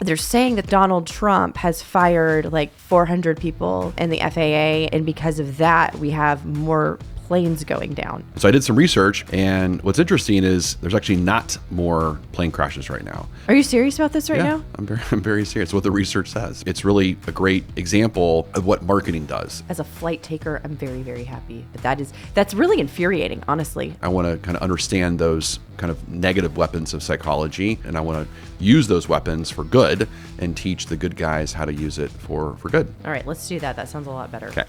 They're saying that Donald Trump has fired like 400 people in the FAA, and because of that, we have more planes going down. So I did some research, and what's interesting is there's actually not more plane crashes right now. Are you serious about this right now? I'm very serious. What the research says. It's really a great example of what marketing does. As a flight taker, I'm very, very happy. But that's really infuriating, honestly. I want to kind of understand those kind of negative weapons of psychology, and I want to use those weapons for good and teach the good guys how to use it for good. All right, let's do that. That sounds a lot better. Okay.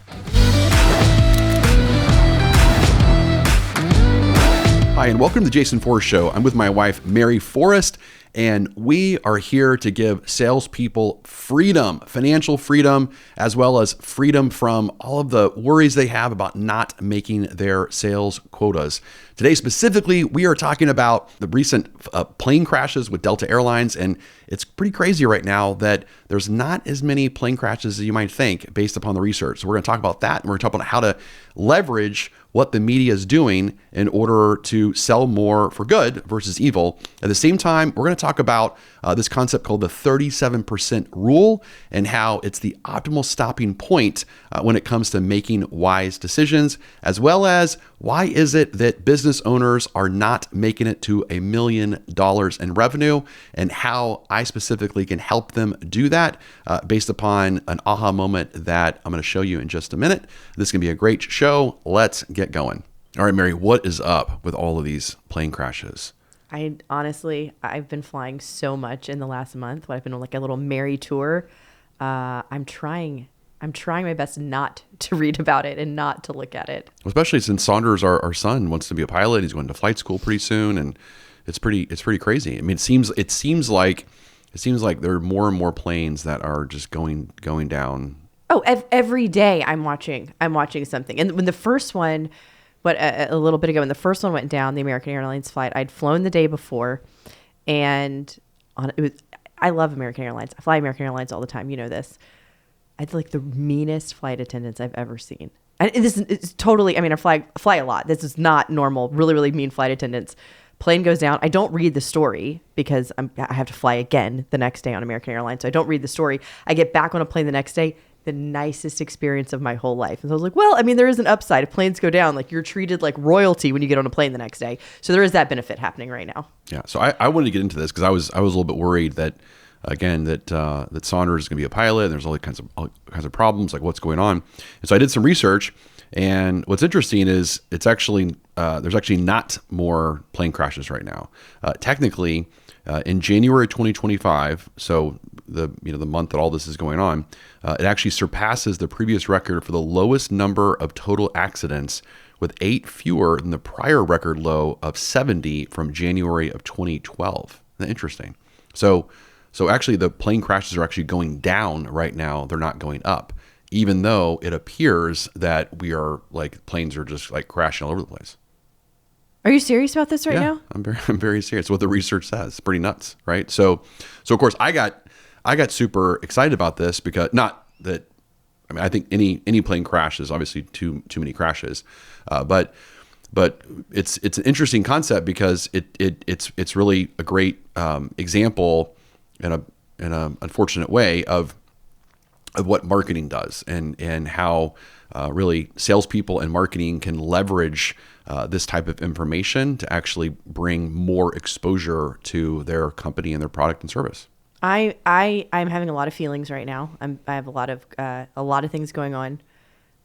Hi, and welcome to the Jason Forrest Show. I'm with my wife, Mary Forrest, and we are here to give salespeople freedom, financial freedom, as well as freedom from all of the worries they have about not making their sales quotas. Today, specifically, we are talking about the recent plane crashes with Delta Airlines, and it's pretty crazy right now that there's not as many plane crashes as you might think based upon the research. So we're going to talk about that, and we're going to talk about how to leverage what the media is doing in order to sell more for good versus evil. At the same time, we're going to talk about this concept called the 37% rule and how it's the optimal stopping point when it comes to making wise decisions, as well as why is it that business owners are not making it to $1 million in revenue, and how I specifically can help them do that based upon an aha moment that I'm going to show you in just a minute. This is going to be a great show. Let's get going. All right, Mary, what is up with all of these plane crashes? I've been flying so much in the last month. I've been on like a little Mary tour. I'm trying my best not to read about it and not to look at it. Especially since Saunders, our son, wants to be a pilot. He's going to flight school pretty soon, and it's pretty crazy. I mean, it seems like there are more and more planes that are just going down. Oh, every day I'm watching something. And when the first one, a little bit ago, when the first one went down, the American Airlines flight, I'd flown the day before, and I love American Airlines. I fly American Airlines all the time. You know this. I had like the meanest flight attendants I've ever seen. And this is totally, I mean, I fly a lot. This is not normal, really, really mean flight attendants. Plane goes down. I don't read the story because I have to fly again the next day on American Airlines. So I don't read the story. I get back on a plane the next day, the nicest experience of my whole life. And so I was like, well, I mean, there is an upside. If planes go down, like you're treated like royalty when you get on a plane the next day. So there is that benefit happening right now. Yeah. So I wanted to get into this because I was a little bit worried that, again, that Saunders is going to be a pilot, and there's all kinds of problems, like what's going on. And so I did some research, and what's interesting is there's actually not more plane crashes right now. Technically, in January 2025, so the month that all this is going on, it actually surpasses the previous record for the lowest number of total accidents, with 8 fewer than the prior record low of 70 from January of 2012. Isn't that interesting? So actually the plane crashes are actually going down right now. They're not going up, even though it appears that planes are just like crashing all over the place. Are you serious about this right now? I'm very serious. What the research says. It's pretty nuts, right? So of course I got super excited about this because I think any plane crash is obviously too many crashes, but it's an interesting concept because it's really a great example in a unfortunate way of what marketing does and how really salespeople and marketing can leverage this type of information to actually bring more exposure to their company and their product and service. I'm having a lot of feelings right now. I have a lot of things going on.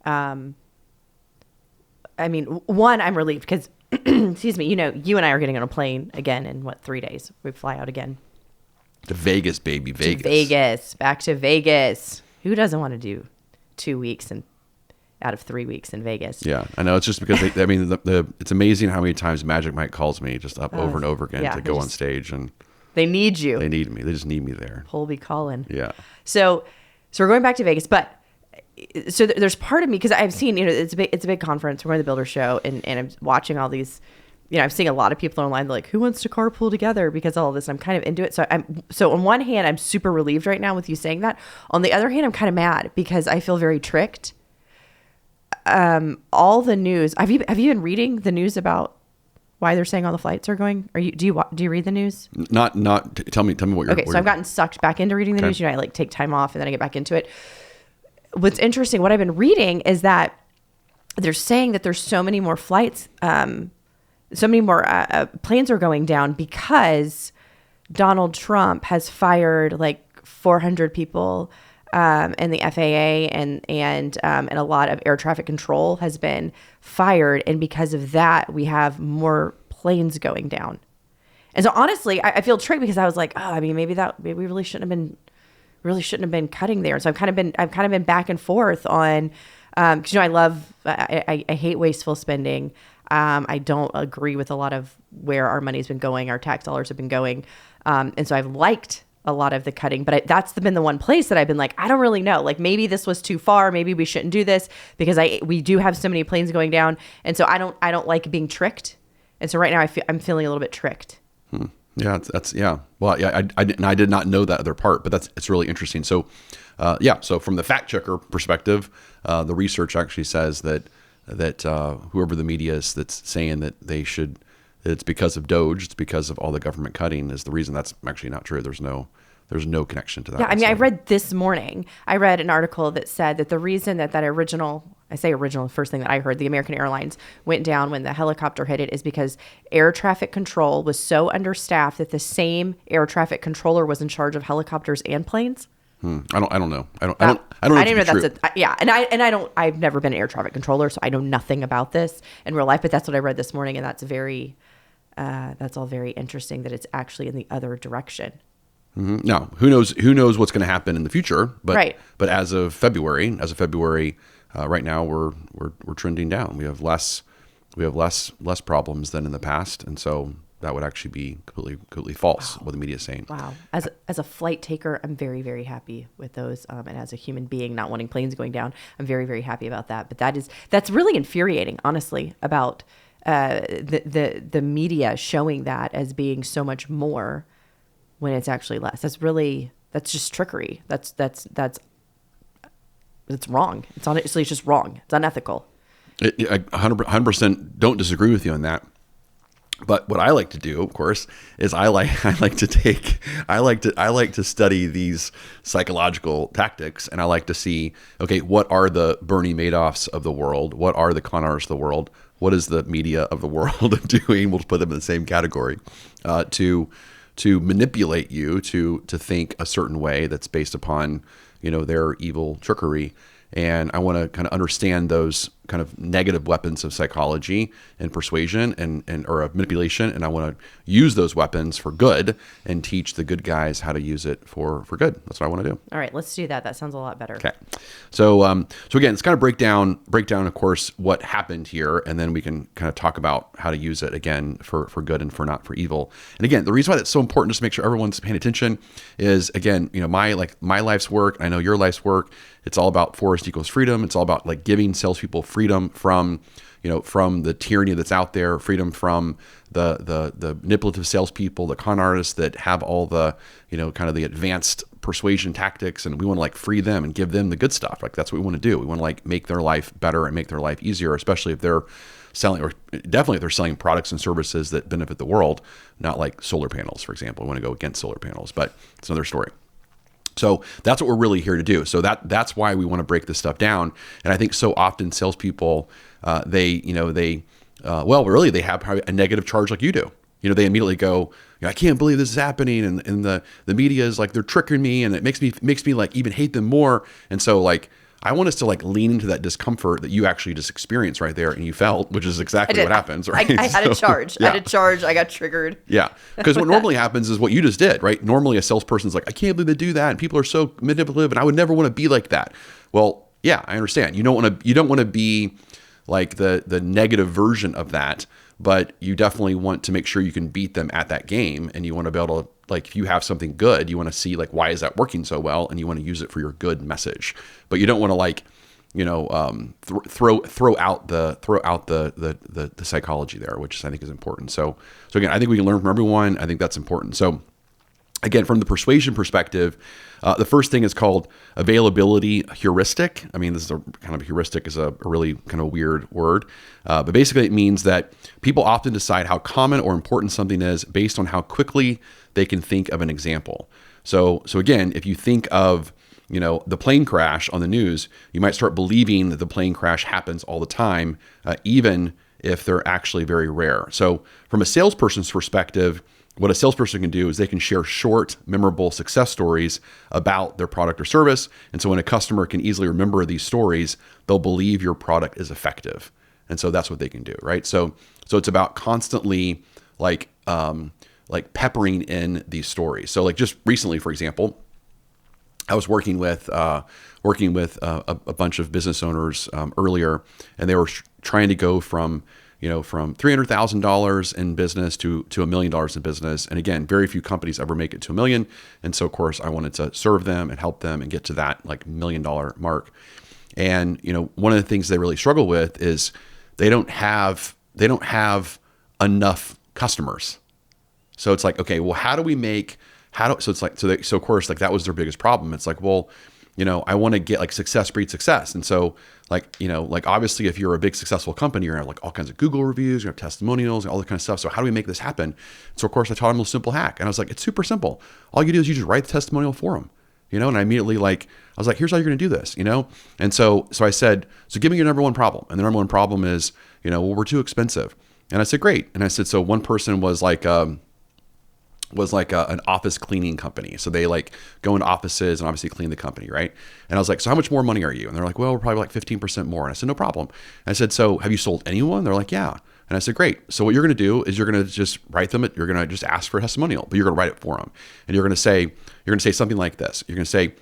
I mean, one, I'm relieved because, excuse me, you and I are getting on a plane again in 3 days. We fly out again. To Vegas, baby, Vegas. Back to Vegas. Who doesn't want to do 2 weeks out of 3 weeks in Vegas? Yeah, I know. It's just because it's amazing how many times Magic Mike calls me just up over and over again to go on stage, and they need you. They need me. They just need me there. Colby calling. Yeah. So we're going back to Vegas, but so there's part of me because I've seen it's a big conference. We're going to the Builder Show, and I'm watching all these. I'm seeing a lot of people online like, who wants to carpool together because of all this. I'm kind of into it. So on one hand, I'm super relieved right now with you saying that. On the other hand, I'm kind of mad because I feel very tricked. All the news. Have you been reading the news about why they're saying all the flights are going? Do you read the news? Tell me what you're. Okay, so I've gotten sucked back into reading the news. I like take time off and then I get back into it. What's interesting, what I've been reading is that they're saying that there's so many more flights, so many more planes are going down because Donald Trump has fired like 400 people. And the FAA and a lot of air traffic control has been fired. And because of that, we have more planes going down. And so honestly, I feel tricked because I was like, oh, I mean, maybe we really shouldn't have been cutting there. And so I've kind of been back and forth on, cause I hate wasteful spending. I don't agree with a lot of where our money's been going, our tax dollars have been going. And so I've liked a lot of the cutting, but that's been the one place that I've been like, I don't really know. Like maybe this was too far. Maybe we shouldn't do this because we do have so many planes going down. And so I don't like being tricked. And so right now I'm feeling a little bit tricked. Yeah, yeah. Well, yeah, I did not know that other part, but it's really interesting. So, so from the fact checker perspective, the research actually says that whoever the media is that's saying that it's because of Doge, it's because of all the government cutting is the reason. That's actually not true. There's no connection to that. Yeah, I mean, I read this morning, an article that said that the reason that original, first thing that I heard, the American Airlines went down when the helicopter hit it is because air traffic control was so understaffed that the same air traffic controller was in charge of helicopters and planes. I don't know. I don't know. I didn't know that's I've never been an air traffic controller, so I know nothing about this in real life, but that's what I read this morning. And that's all very interesting that it's actually in the other direction. Mm-hmm. Now, who knows what's going to happen in the future, but right. But as of February, right now we're trending down. We have less problems than in the past. And so that would actually be completely false, what the media is saying. Wow. As a flight taker, I'm very, very happy with those. And as a human being not wanting planes going down, I'm very, very happy about that. But that's really infuriating, honestly, about the media showing that as being so much more when it's actually less. That's just trickery. That's wrong. It's just wrong. It's unethical. 100% don't disagree with you on that. But what I like to do, of course, is I like to study these psychological tactics, and I like to see, okay, what are the Bernie Madoffs of the world? What are the con artists of the world? What is the media of the world doing? We'll put them in the same category to manipulate you to think a certain way that's based upon their evil trickery. And I want to kind of understand those kind of negative weapons of psychology and persuasion or of manipulation. And I want to use those weapons for good and teach the good guys how to use it for good. That's what I want to do. All right, let's do that. That sounds a lot better. Okay. So again, it's kind of break down, of course, what happened here. And then we can kind of talk about how to use it again for good and for not for evil. And again, the reason why that's so important, just to make sure everyone's paying attention, is again, my life's work, and I know your life's work, it's all about Forrest equals freedom. It's all about like giving salespeople freedom from the tyranny that's out there, freedom from the manipulative salespeople, the con artists that have all the, kind of the advanced persuasion tactics, and we want to like free them and give them the good stuff. Like that's what we want to do. We want to like make their life better and make their life easier, especially if they're selling, or definitely if they're selling products and services that benefit the world, not like solar panels, for example. We want to go against solar panels, but it's another story. So that's what we're really here to do. So that's why we want to break this stuff down. And I think so often salespeople, they have probably a negative charge like you do. They immediately go, I can't believe this is happening. And the media is like, they're tricking me, and it makes me like even hate them more. And so like, I want us to like lean into that discomfort that you actually just experienced right there and you felt, which is exactly what happens, right? I had a charge. Yeah. I had a charge. I got triggered. Yeah. Because what normally happens is what you just did, right? Normally a salesperson's like, I can't believe they do that. And people are so manipulative, and I would never want to be like that. Well, yeah, I understand. You don't want to be like the negative version of that, but you definitely want to make sure you can beat them at that game. And you want to be able to, like, if you have something good, you want to see like, why is that working so well? And you want to use it for your good message, but you don't want to like, throw out the psychology there, which I think is important. So again, I think we can learn from everyone. I think that's important. So again, from the persuasion perspective, the first thing is called availability heuristic. I mean, this is a kind of heuristic is a really kind of weird word, but basically it means that people often decide how common or important something is based on how quickly they can think of an example. So again, if you think of, the plane crash on the news, you might start believing that the plane crash happens all the time, even if they're actually very rare. So from a salesperson's perspective, what a salesperson can do is they can share short, memorable success stories about their product or service. And so when a customer can easily remember these stories, they'll believe your product is effective. And so that's what they can do, right? So it's about constantly like peppering in these stories. So like just recently, for example, I was working with a bunch of business owners earlier, and they were trying to go from $300,000 in business to $1 million in business. And again, very few companies ever make it to $1 million. And so of course I wanted to serve them and help them and get to that like $1 million mark. And, one of the things they really struggle with is they don't have enough customers. So it's like, okay, well, so of course, like that was their biggest problem. It's like, well, I want to get like success breeds success. And so like obviously if you're a big successful company, you're gonna have like all kinds of Google reviews, you have testimonials and all that kind of stuff. So how do we make this happen? So of course I taught them a simple hack, and I was like, it's super simple. All you do is you just write the testimonial for them, and I immediately I was like, here's how you're going to do this, And so I said, so give me your number one problem. And the number one problem is, well, we're too expensive. And I said, great. And I said, so one person was like an office cleaning company. So they like go into offices and obviously clean the company, right? And I was like, so how much more money are you? And they're like, well, we're probably like 15% more. And I said, no problem. And I said, so have you sold anyone? They're like, yeah. And I said, great. So what you're going to do is you're going to just write them, you're going to just ask for a testimonial, but you're going to write it for them. And you're going to say something like this. You're going to say,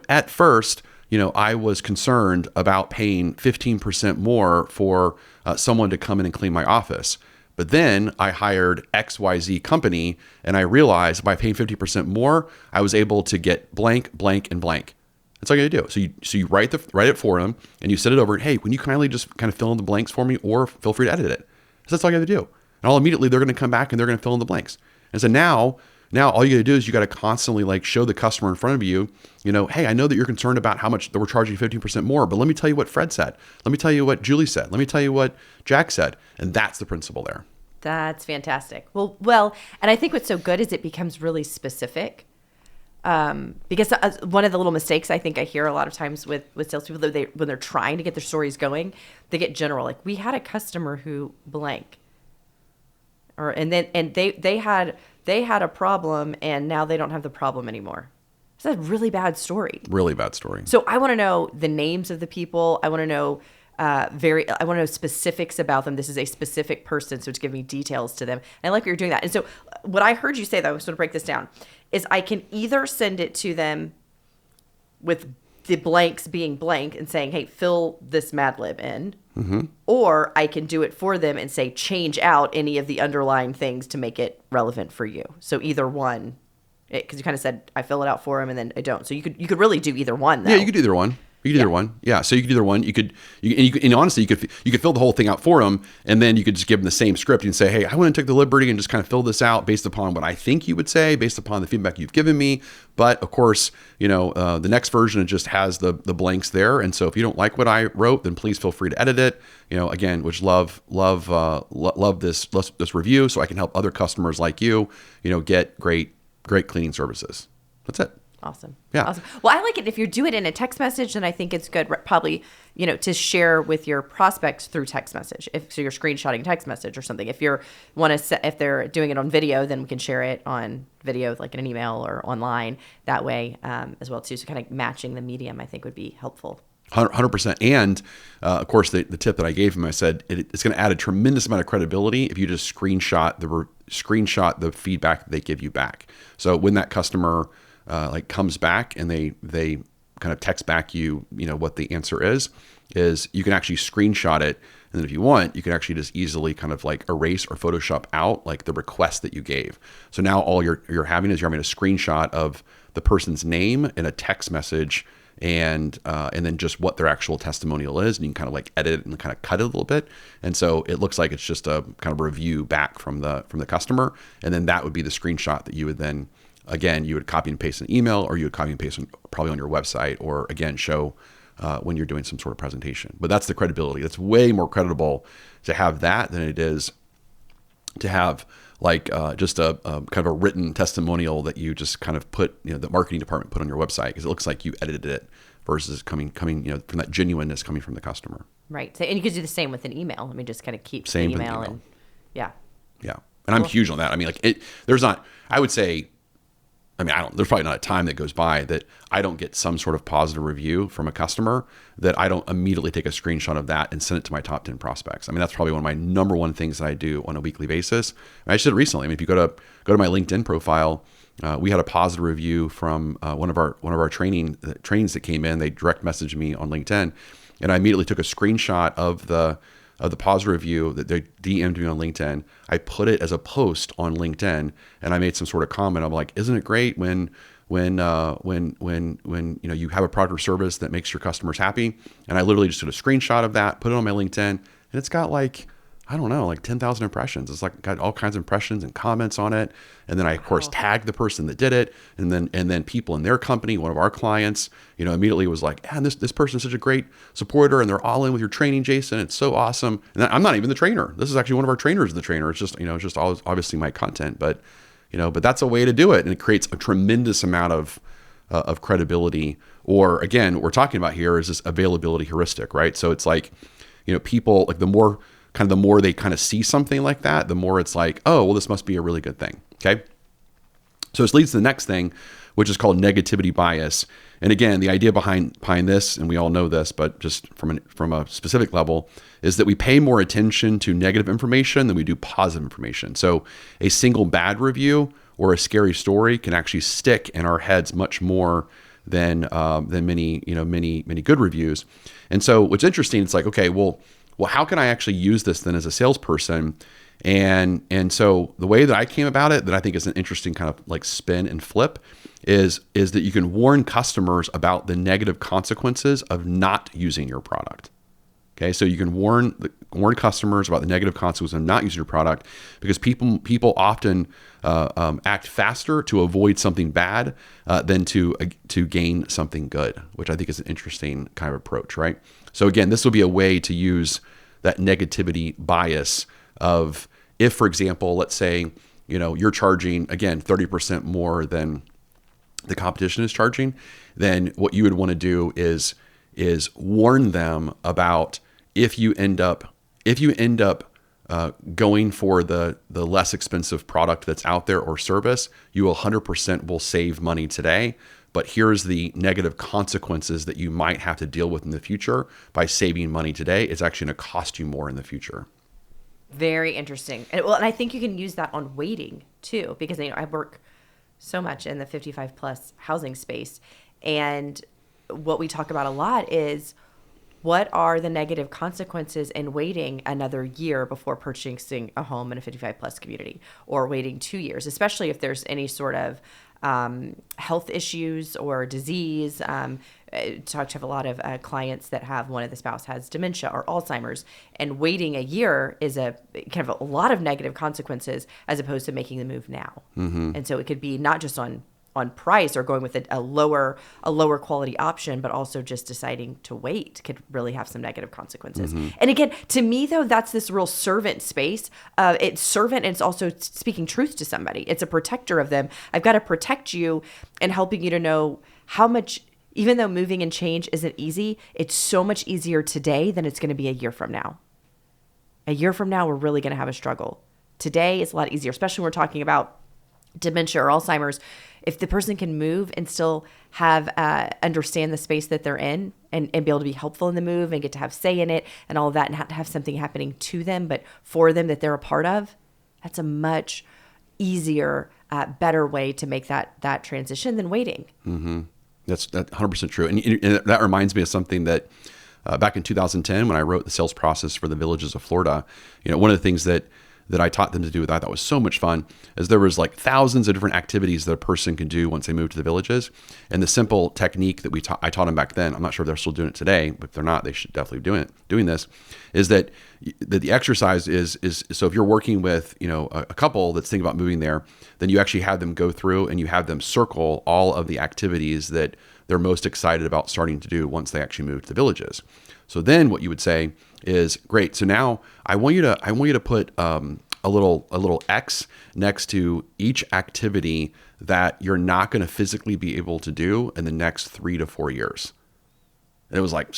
at first, I was concerned about paying 15% more for someone to come in and clean my office. But then I hired XYZ company, and I realized by paying 50% more, I was able to get blank, blank, and blank. That's all you gotta do. So you write it for them, and you send it over. And hey, can you kindly just kind of fill in the blanks for me, or feel free to edit it. So that's all you have to do. And all immediately they're gonna come back and they're gonna fill in the blanks. And so now all you gotta do is you gotta constantly like show the customer in front of you, hey, I know that you're concerned about how much that we're charging 15% more, but let me tell you what Fred said. Let me tell you what Julie said. Let me tell you what Jack said. And that's the principle there. That's fantastic. Well, and I think what's so good is it becomes really specific. Because one of the little mistakes I think I hear a lot of times with salespeople, when they're trying to get their stories going, they get general. Like, we had a customer who blank, and they had a problem, and now they don't have the problem anymore. It's a really bad story. Really bad story. So I want to know the names of the people. I want to know I want to know specifics about them. This is a specific person, so it's giving me details to them. And I like you're doing that. And so what I heard you say, though, I just want to break this down, is I can either send it to them with the blanks being blank and saying, hey, fill this Mad Lib in, or I can do it for them and say, change out any of the underlying things to make it relevant for you. So either one, because you kind of said I fill it out for them and then I don't. So you could really do either one, though. Yeah, you could do either one. You could do either one. Yeah. So you could do either one. And honestly, you could fill the whole thing out for them, and then you could just give them the same script and say, hey, I went and took the liberty and just kind of fill this out based upon what I think you would say, based upon the feedback you've given me. But of course, the next version, it just has the blanks there. And so if you don't like what I wrote, then please feel free to edit it. Again, which love this review, so I can help other customers like you, get great cleaning services. That's it. Awesome. Yeah. Awesome. Well, I like it if you do it in a text message, then I think it's good probably, to share with your prospects through text message. So you're screenshotting text message or something. If if they're doing it on video, then we can share it on video, like in an email or online that way as well too. So kind of matching the medium, I think would be helpful. 100%. And of course, the tip that I gave him, I said it's going to add a tremendous amount of credibility if you just screenshot the feedback that they give you back. So when that customer comes back and they kind of text back you what the answer is you can actually screenshot it, and then if you want, you can actually just easily kind of like erase or Photoshop out like the request that you gave. So now all you're having is you're having a screenshot of the person's name in a text message, and then just what their actual testimonial is, and you can kind of like edit it and kind of cut it a little bit, and so it looks like it's just a kind of review back from the customer, and then that would be the screenshot that you would then again, you would copy and paste an email, or you would copy and paste probably on your website, or again, show when you're doing some sort of presentation. But that's the credibility. It's way more credible to have that than it is to have like just a kind of a written testimonial that you just kind of put, the marketing department put on your website, because it looks like you edited it versus coming from that genuineness coming from the customer. Right. So, and you could do the same with an email. I mean, just kind of keep Same the with email, email. and yeah. Yeah. And I'm huge on that. I mean, like there's not, I would say, there's probably not a time that goes by that I don't get some sort of positive review from a customer that I don't immediately take a screenshot of that and send it to my top 10 prospects. I mean, that's probably one of my number one things that I do on a weekly basis. And I just did it recently. I mean, if you go to my LinkedIn profile, we had a positive review from one of our trainings that came in. They direct messaged me on LinkedIn, and I immediately took a screenshot of the positive review that they DM'd me on LinkedIn. I put it as a post on LinkedIn, and I made some sort of comment. I'm like, isn't it great when you have a product or service that makes your customers happy? And I literally just did a screenshot of that, put it on my LinkedIn, and it's got like 10,000 impressions. It's like got all kinds of impressions and comments on it. And then I, of course, tagged the person that did it. And then people in their company, one of our clients, immediately was like, this person's such a great supporter, and they're all in with your training, Jason. It's so awesome. And I'm not even the trainer. This is actually one of our trainers, the trainer. It's just, it's just obviously my content, but that's a way to do it. And it creates a tremendous amount of credibility. Or again, what we're talking about here is this availability heuristic, right? So it's like, people, like the more they kind of see something like that, the more it's like, oh, well, this must be a really good thing. Okay. So this leads to the next thing, which is called negativity bias. And again, the idea behind this, and we all know this, but just from a specific level, is that we pay more attention to negative information than we do positive information. So a single bad review or a scary story can actually stick in our heads much more than many good reviews. And so what's interesting, it's like, okay, well, how can I actually use this then as a salesperson? And so the way that I came about it, that I think is an interesting kind of like spin and flip, is that you can warn customers about the negative consequences of not using your product. Okay, so you can warn customers about the negative consequences of not using your product, because people often act faster to avoid something bad than to gain something good, which I think is an interesting kind of approach, right? So again, this will be a way to use that negativity bias of, if, for example, let's say, you're charging, again, 30% more than the competition is charging, then what you would want to do is warn them about, if you end up going for the less expensive product that's out there or service, you 100% will save money today. But here's the negative consequences that you might have to deal with in the future by saving money today. It's actually going to cost you more in the future. Very interesting. And I think you can use that on waiting too, because I work so much in the 55 plus housing space. And what we talk about a lot is, what are the negative consequences in waiting another year before purchasing a home in a 55 plus community, or waiting 2 years, especially if there's any sort of health issues or disease. I have a lot of clients that have one of the spouse has dementia or Alzheimer's, and waiting a year is a kind of a lot of negative consequences as opposed to making the move now. Mm-hmm. And so it could be not just on price or going with a lower quality option, but also just deciding to wait could really have some negative consequences. Mm-hmm. And again, to me though, that's this real servant space. It's servant, and it's also speaking truth to somebody. It's a protector of them. I've got to protect you and helping you to know how much, even though moving and change isn't easy, it's so much easier today than it's going to be a year from now. A year from now, we're really going to have a struggle. Today is a lot easier, especially when we're talking about dementia or Alzheimer's. If the person can move and still have understand the space that they're in, and be able to be helpful in the move and get to have say in it and all of that, and not to have something happening to them, but for them that they're a part of, that's a much easier, better way to make that transition than waiting. Mm-hmm. That's 100% true. And that reminds me of something that back in 2010, when I wrote the sales process for the villages of Florida, one of the things that that I taught them to do that I thought was so much fun is there was like thousands of different activities that a person can do once they move to the villages. And the simple technique that I taught them back then, I'm not sure if they're still doing it today, but if they're not, they should definitely be doing this, is that the exercise is so if you're working with, a couple that's thinking about moving there, then you actually have them go through and you have them circle all of the activities that they're most excited about starting to do once they actually move to the villages. So then what you would say is, great. So now I want you to put a little X next to each activity that you're not going to physically be able to do in the next 3 to 4 years. And it was like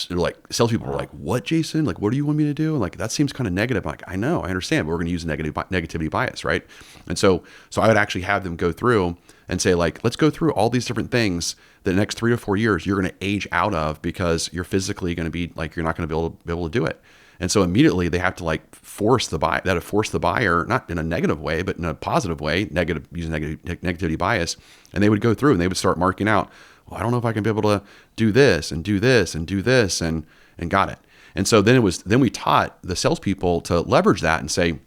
salespeople were like, "What, Jason? Like, what do you want me to do?" And like, that seems kind of negative. I'm like, I know, I understand, but we're going to use negativity bias, right? And so I would actually have them go through and say, like, let's go through all these different things that the next 3 to 4 years you're going to age out of because you're physically going to be like, you're not going to be able to do it. And so immediately they have to like force the buyer, not in a negative way, but in a positive way, using negativity bias. And they would go through and they would start marking out, well, I don't know if I can be able to do this and do this and do this and got it. And so then we taught the salespeople to leverage that and say,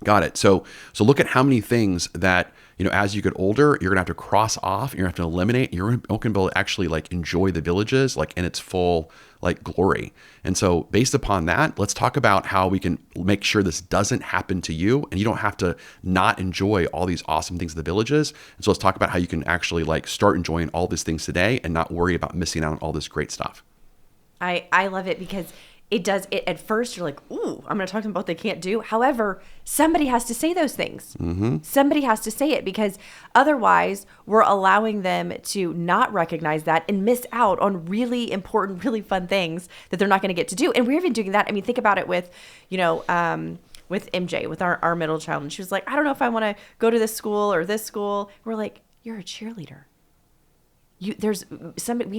got it. So look at how many things that, as you get older, you're gonna have to cross off, you're gonna have to eliminate, you're gonna be able to actually like enjoy the villages like in its full like glory. And so based upon that, let's talk about how we can make sure this doesn't happen to you and you don't have to not enjoy all these awesome things of the villages. And so let's talk about how you can actually like start enjoying all these things today and not worry about missing out on all this great stuff. I love it because it does it at first. You're like, ooh, I'm going to talk to them about what they can't do. However, somebody has to say those things. Mm-hmm. Somebody has to say it because otherwise we're allowing them to not recognize that and miss out on really important, really fun things that they're not going to get to do. And we're even doing that. I mean, think about it with, with MJ, with our middle child. And she was like, I don't know if I want to go to this school or this school. We're like, you're a cheerleader. We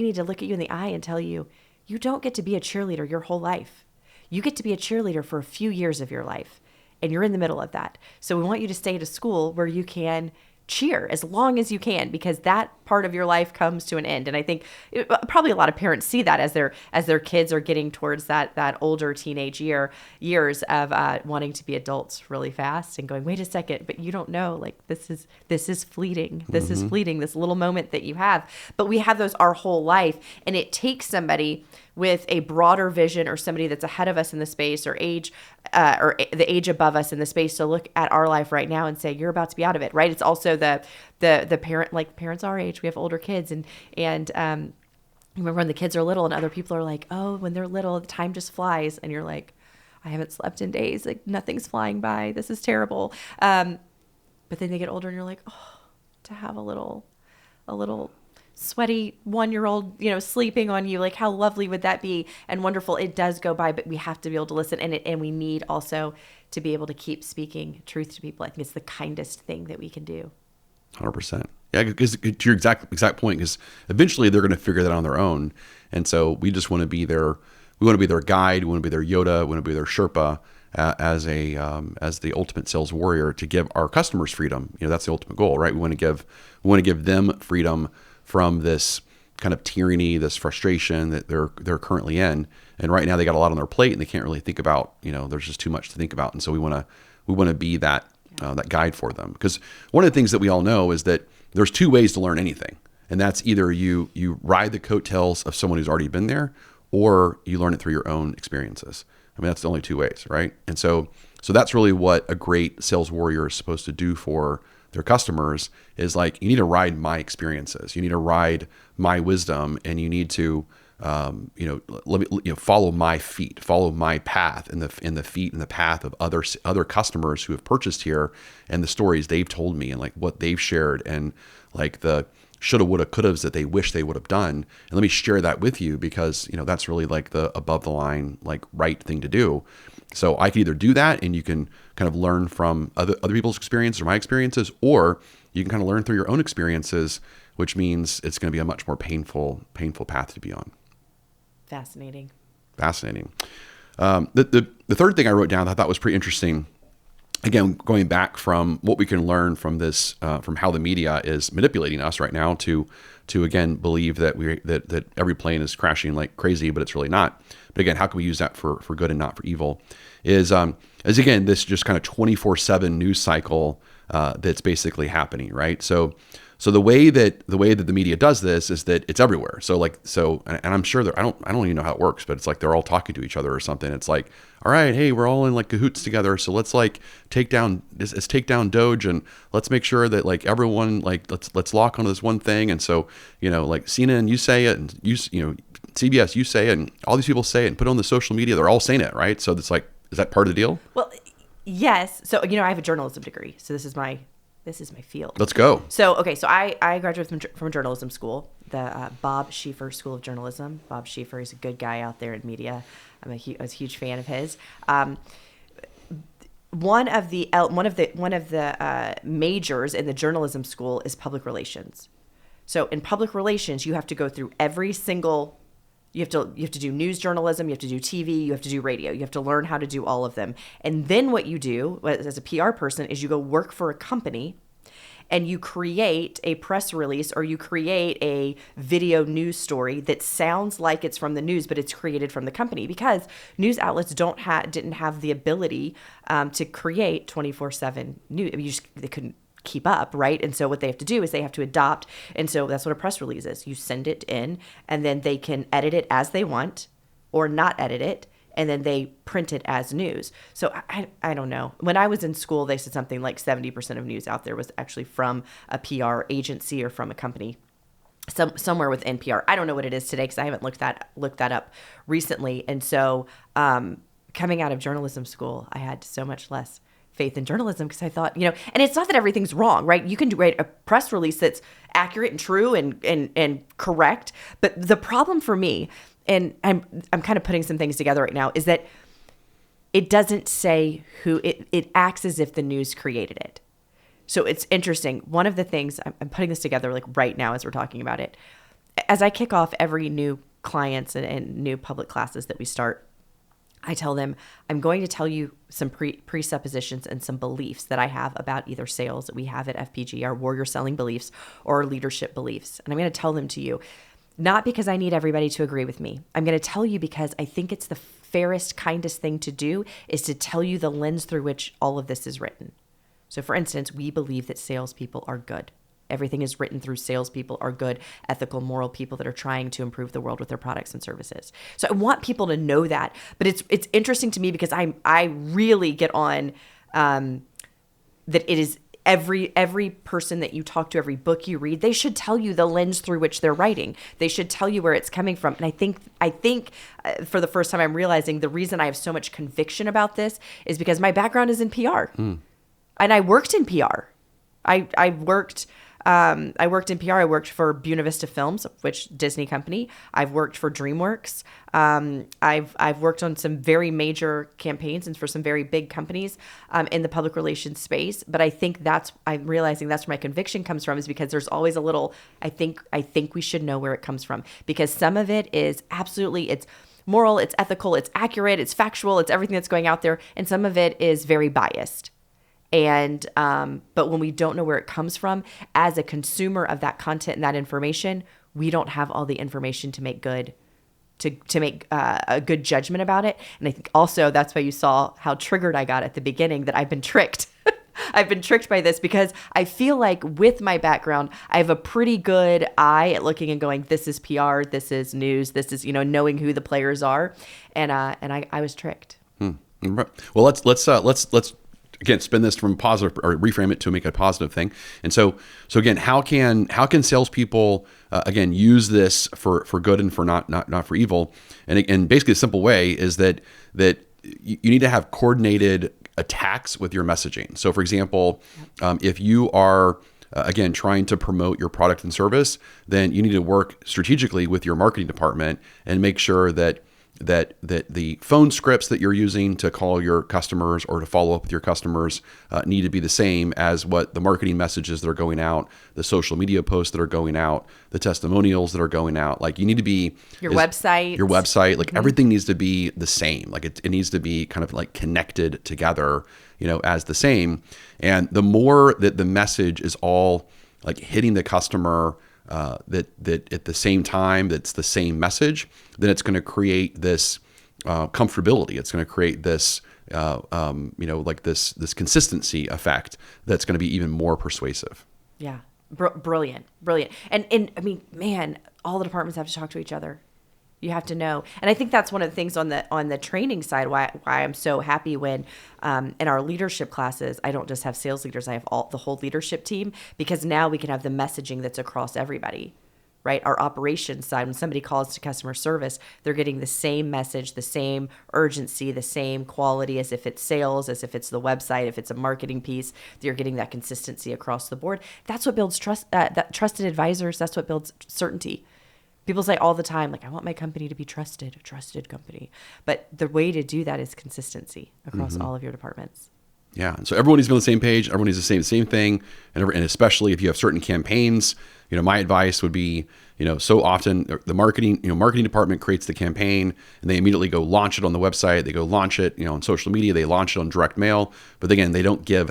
need to look at you in the eye and tell you, you don't get to be a cheerleader your whole life. You get to be a cheerleader for a few years of your life, and you're in the middle of that. So we want you to stay at a school where you can cheer as long as you can, because that part of your life comes to an end. And I think probably a lot of parents see that as their kids are getting towards that older teenage years of wanting to be adults really fast and going, wait a second, but you don't know, like this is fleeting. This is fleeting, this little moment that you have. But we have those our whole life, and it takes somebody with a broader vision or somebody that's ahead of us in the space or the age above us in the space to look at our life right now and say, you're about to be out of it, right? It's also the parent, like parents our age, we have older kids and remember when the kids are little and other people are like, oh, when they're little, the time just flies. And you're like, I haven't slept in days. Like nothing's flying by. This is terrible. But then they get older and you're like, oh, to have a little sweaty 1-year-old, sleeping on you, like how lovely would that be? And wonderful. It does go by, but we have to be able to listen, and we need also to be able to keep speaking truth to people. I think it's the kindest thing that we can do. 100%. Yeah, because to your exact point, because eventually they're going to figure that out on their own, and so we just want to be their guide, we want to be their Yoda, we want to be their Sherpa, as the ultimate sales warrior to give our customers freedom. That's the ultimate goal, right? We want to give them freedom from this kind of tyranny, this frustration that they're currently in. And right now they got a lot on their plate and they can't really think about, there's just too much to think about. And so we want to be that guide for them. Because one of the things that we all know is that there's 2 ways to learn anything. And that's either you ride the coattails of someone who's already been there, or you learn it through your own experiences. I mean, that's the only 2 ways, right? And so that's really what a great sales warrior is supposed to do for their customers, is like, you need to ride my experiences, you need to ride my wisdom, and you need to follow my feet, follow my path in the feet and the path of other customers who have purchased here, and the stories they've told me, and like what they've shared, and like the shoulda, woulda, couldas that they wish they would have done. And let me share that with you, because that's really like the above the line, like right thing to do. So I can either do that, and you can kind of learn from other people's experiences or my experiences, or you can kind of learn through your own experiences, which means it's going to be a much more painful path to be on. Fascinating. The third thing I wrote down that I thought was pretty interesting again, going back from what we can learn from this, from how the media is manipulating us right now to again believe that that every plane is crashing like crazy, but it's really not. But again, how can we use that for good and not for evil? Is again this just kind of 24/7 news cycle that's basically happening, right? So the way that the media does this is that it's everywhere. And I'm sure I don't even know how it works, but it's like they're all talking to each other or something. It's like, all right, hey, we're all in like cahoots together, so let's like take down Doge, and let's make sure that like everyone like let's lock onto this one thing. And so like CNN, you say it, and CBS, you say it, and all these people say it and put it on the social media. They're all saying it, right? So it's like, is that part of the deal? Well, yes. So I have a journalism degree, so this is my field. Let's go. So, okay. So I graduated from a journalism school, the Bob Schieffer School of Journalism. Bob Schieffer is a good guy out there in media. I was a huge fan of his. One of the majors in the journalism school is public relations. So in public relations, you have to go through every single. You have to do news journalism, you have to do TV, you have to do radio. You have to learn how to do all of them. And then what you do as a PR person is you go work for a company and you create a press release or you create a video news story that sounds like it's from the news, but it's created from the company, because news outlets didn't have the ability to create 24/7 news. I mean, they couldn't keep up, right? And so what they have to do is they have to adopt. And so that's what a press release is. You send it in and then they can edit it as they want or not edit it. And then they print it as news. So I don't know. When I was in school, they said something like 70% of news out there was actually from a PR agency or from a company somewhere within PR. I don't know what it is today because I haven't looked that up recently. And so coming out of journalism school, I had so much less faith in journalism because I thought, and it's not that everything's wrong, right? You can write a press release that's accurate and true and correct. But the problem for me, and I'm kind of putting some things together right now, is that it doesn't say who it acts as if the news created it. So it's interesting. One of the things I'm putting this together like right now as we're talking about it, as I kick off every new clients and new public classes that we start, I tell them, I'm going to tell you some presuppositions and some beliefs that I have about either sales that we have at FPG, our warrior selling beliefs, or leadership beliefs. And I'm going to tell them to you, not because I need everybody to agree with me. I'm going to tell you because I think it's the fairest, kindest thing to do is to tell you the lens through which all of this is written. So for instance, we believe that salespeople are good. Everything is written through salespeople are good, ethical, moral people that are trying to improve the world with their products and services. So I want people to know that. But it's interesting to me because I really get on that it is every person that you talk to, every book you read, they should tell you the lens through which they're writing. They should tell you where it's coming from. And I think for the first time I'm realizing the reason I have so much conviction about this is because my background is in PR. And I worked in PR. I worked in PR. I worked for Buena Vista Films, which Disney company. I've worked for DreamWorks. I've worked on some very major campaigns and for some very big companies in the public relations space. But I think I'm realizing that's where my conviction comes from, is because there's always a little, I think we should know where it comes from, because some of it is absolutely, it's moral, it's ethical, it's accurate, it's factual, it's everything that's going out there. And some of it is very biased. And, but when we don't know where it comes from as a consumer of that content and that information, we don't have all the information to make a good judgment about it. And I think also that's why you saw how triggered I got at the beginning, that I've been tricked. I've been tricked by this because I feel like with my background, I have a pretty good eye at looking and going, this is PR, this is news, this is, knowing who the players are. And I was tricked. Well, let's again, spin this from positive or reframe it to make it a positive thing. And so again, how can salespeople again use this for good and for not for evil? And basically, the simple way is that you need to have coordinated attacks with your messaging. So, for example, if you are again trying to promote your product and service, then you need to work strategically with your marketing department and make sure that that the phone scripts that you're using to call your customers or to follow up with your customers need to be the same as what the marketing messages that are going out, the social media posts that are going out, the testimonials that are going out. Like you need to be your website, like everything needs to be the same. Like it needs to be kind of like connected together, as the same. And the more that the message is all like hitting the customer that at the same time, that's the same message, then it's going to create this comfortability. It's going to create this, like this consistency effect that's going to be even more persuasive. Yeah. Brilliant. And I mean, man, all the departments have to talk to each other. You have to know. And I think that's one of the things on the training side, why I'm so happy when in our leadership classes, I don't just have sales leaders, I have the whole leadership team, because now we can have the messaging that's across everybody, right? Our operations side, when somebody calls to customer service, they're getting the same message, the same urgency, the same quality as if it's sales, as if it's the website, if it's a marketing piece, you're getting that consistency across the board. That's what builds trust, that trusted advisors. That's what builds certainty. People say all the time, like, I want my company to be trusted, a trusted company. But the way to do that is consistency across all of your departments. Yeah. And so everyone needs to be on the same page. Everyone needs to say the same thing. And especially if you have certain campaigns, my advice would be, so often the marketing department creates the campaign and they immediately go launch it on the website. They go launch it, on social media. They launch it on direct mail. But again, they don't give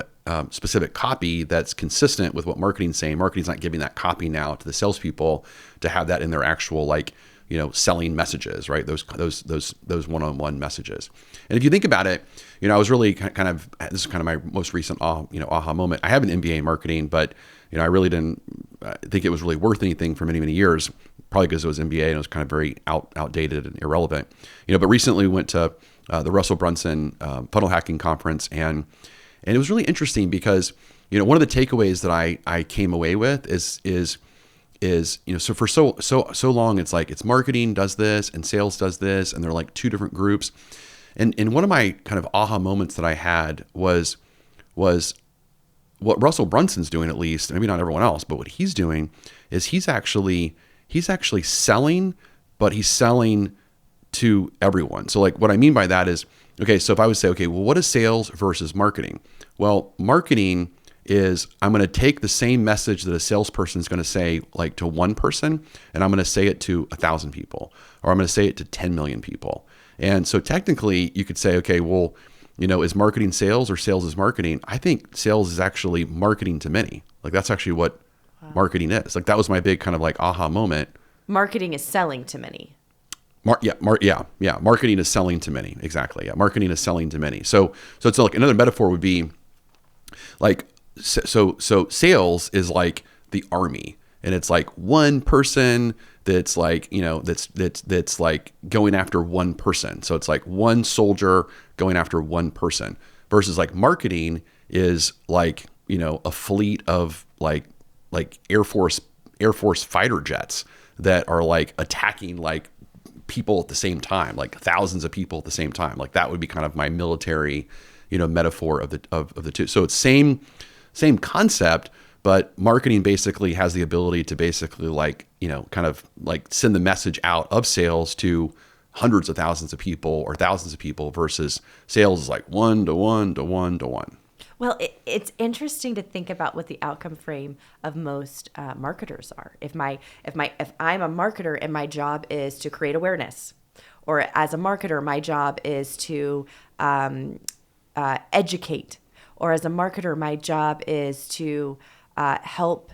specific copy that's consistent with what marketing's saying. Marketing's not giving that copy now to the salespeople to have that in their actual selling messages, right? Those one-on-one messages. And if you think about it, I was really this is kind of my most recent aha moment. I have an MBA in marketing, but I really didn't think it was really worth anything for many, many years, probably because it was MBA and it was kind of very outdated and irrelevant. But recently we went to the Russell Brunson funnel hacking conference, and it was really interesting because one of the takeaways that I came away with is so for so long it's like it's marketing does this and sales does this, and they're like two different groups. And one of my kind of aha moments that I had was what Russell Brunson's doing, at least, maybe not everyone else, but what he's doing is he's actually selling, but he's selling to everyone. So like what I mean by that is, okay, so if I would say, okay, well, what is sales versus marketing? Well, marketing is I'm going to take the same message that a salesperson is going to say like to one person, and I'm going to say it to 1,000 people, or I'm going to say it to 10 million people. And so technically you could say, okay, well, is marketing sales or sales is marketing? I think sales is actually marketing to many. Like that's actually what marketing is. Like that was my big kind of like aha moment. Marketing is selling to many. Marketing is selling to many. Exactly. Yeah. Marketing is selling to many. So it's like another metaphor would be like, so sales is like the army, and it's like one person that's like, that's like going after one person. So it's like one soldier going after one person, versus like marketing is like, a fleet of like Air Force fighter jets that are like attacking like people at the same time, like thousands of people at the same time. Like that would be kind of my military, metaphor of the two. So it's same concept, but marketing basically has the ability to basically like, kind of like send the message out of sales to hundreds of thousands of people or thousands of people, versus sales is like one to one to one to one. Well, it's interesting to think about what the outcome frame of most marketers are. If I'm a marketer and my job is to create awareness, or as a marketer, my job is to educate, or as a marketer, my job is to help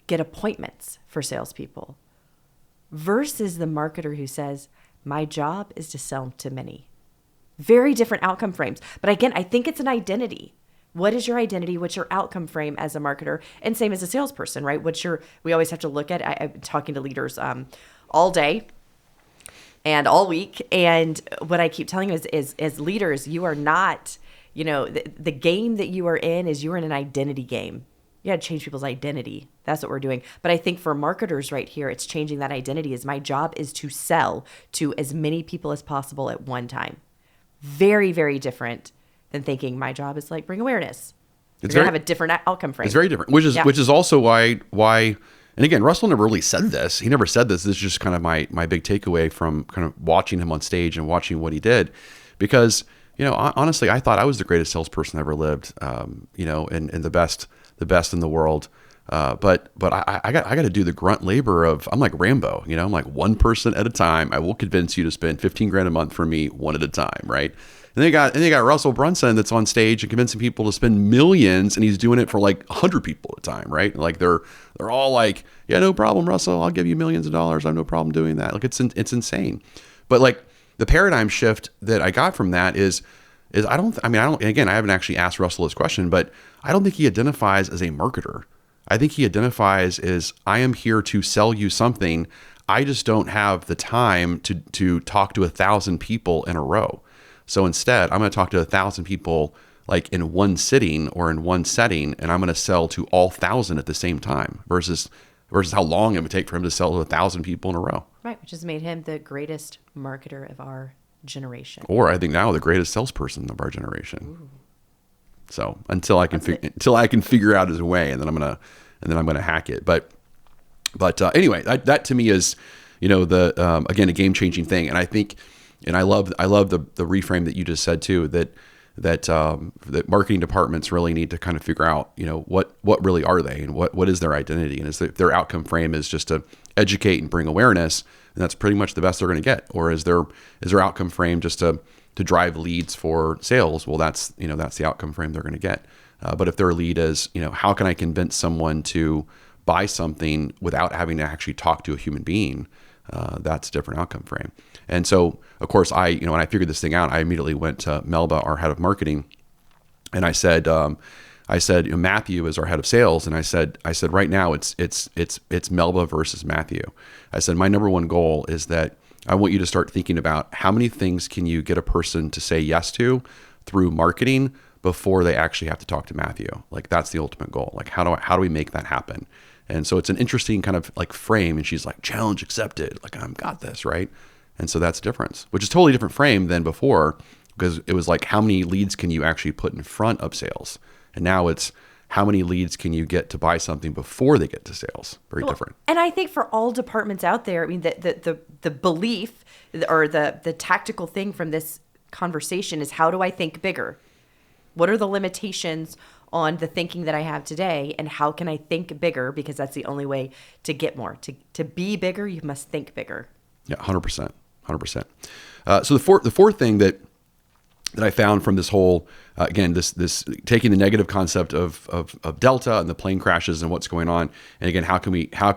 get appointments for salespeople, versus the marketer who says, my job is to sell to many. Very different outcome frames. But again, I think it's an identity. What is your identity? What's your outcome frame as a marketer? And same as a salesperson, right? We always have to look at, I'm talking to leaders all day and all week. And what I keep telling you is as leaders, you are not, the game that you are in is you're in an identity game. You got to change people's identity. That's what we're doing. But I think for marketers right here, it's changing that identity. Is my job is to sell to as many people as possible at one time. Very, very different than thinking my job is like bring awareness. You're going to have a different outcome frame. It's very different, which is also why And again, Russell never really said this. He never said this. This is just kind of my big takeaway from kind of watching him on stage and watching what he did. Because, honestly, I thought I was the greatest salesperson ever lived, and the best in the world. But I got to do the grunt labor of, I'm like Rambo, I'm like one person at a time. I will convince you to spend 15 grand a month for me one at a time. Right. And they got Russell Brunson that's on stage and convincing people to spend millions, and he's doing it for like 100 people at a time. Right. Like they're all like, yeah, no problem, Russell. I'll give you millions of dollars. I have no problem doing that. Like it's insane. But like the paradigm shift that I got from that is I don't, again, I haven't actually asked Russell this question, but I don't think he identifies as a marketer. I think he identifies as, I am here to sell you something. I just don't have the time to talk to 1,000 people in a row. So instead, I'm going to talk to 1,000 people like in one sitting or in one setting, and I'm going to sell to all 1,000 at the same time versus how long it would take for him to sell to 1,000 people in a row. Right, which has made him the greatest marketer of our generation. Or I think now the greatest salesperson of our generation. Ooh. So until I can figure out his way, and then I'm gonna hack it. But anyway, that to me is, again, a game changing thing. And I think, and I love the reframe that you just said too, that marketing departments really need to kind of figure out, what really are they, and what is their identity, and is their outcome frame is just to educate and bring awareness, and that's pretty much the best they're going to get, or is their outcome frame just to drive leads for sales? Well, that's the outcome frame they're going to get. But if their lead is, how can I convince someone to buy something without having to actually talk to a human being? That's a different outcome frame. And so, of course, when I figured this thing out, I immediately went to Melba, our head of marketing, and I said, Matthew is our head of sales, and I said, right now it's Melba versus Matthew. I said, my number one goal is that I want you to start thinking about how many things can you get a person to say yes to through marketing before they actually have to talk to Matthew. Like that's the ultimate goal. Like how do we make that happen? And so it's an interesting kind of like frame. And she's like, challenge accepted. Like I've got this, right? And so that's the difference, which is a totally different frame than before, because it was like, how many leads can you actually put in front of sales? And now it's, how many leads can you get to buy something before they get to sales? Very different. And I think for all departments out there, I mean, the belief or the tactical thing from this conversation is, how do I think bigger? What are the limitations on the thinking that I have today, and how can I think bigger? Because that's the only way to get more. To be bigger, you must think bigger. Yeah, 100%. So the fourth thing that I found from this whole, again, this taking the negative concept of Delta and the plane crashes and what's going on, and again, how can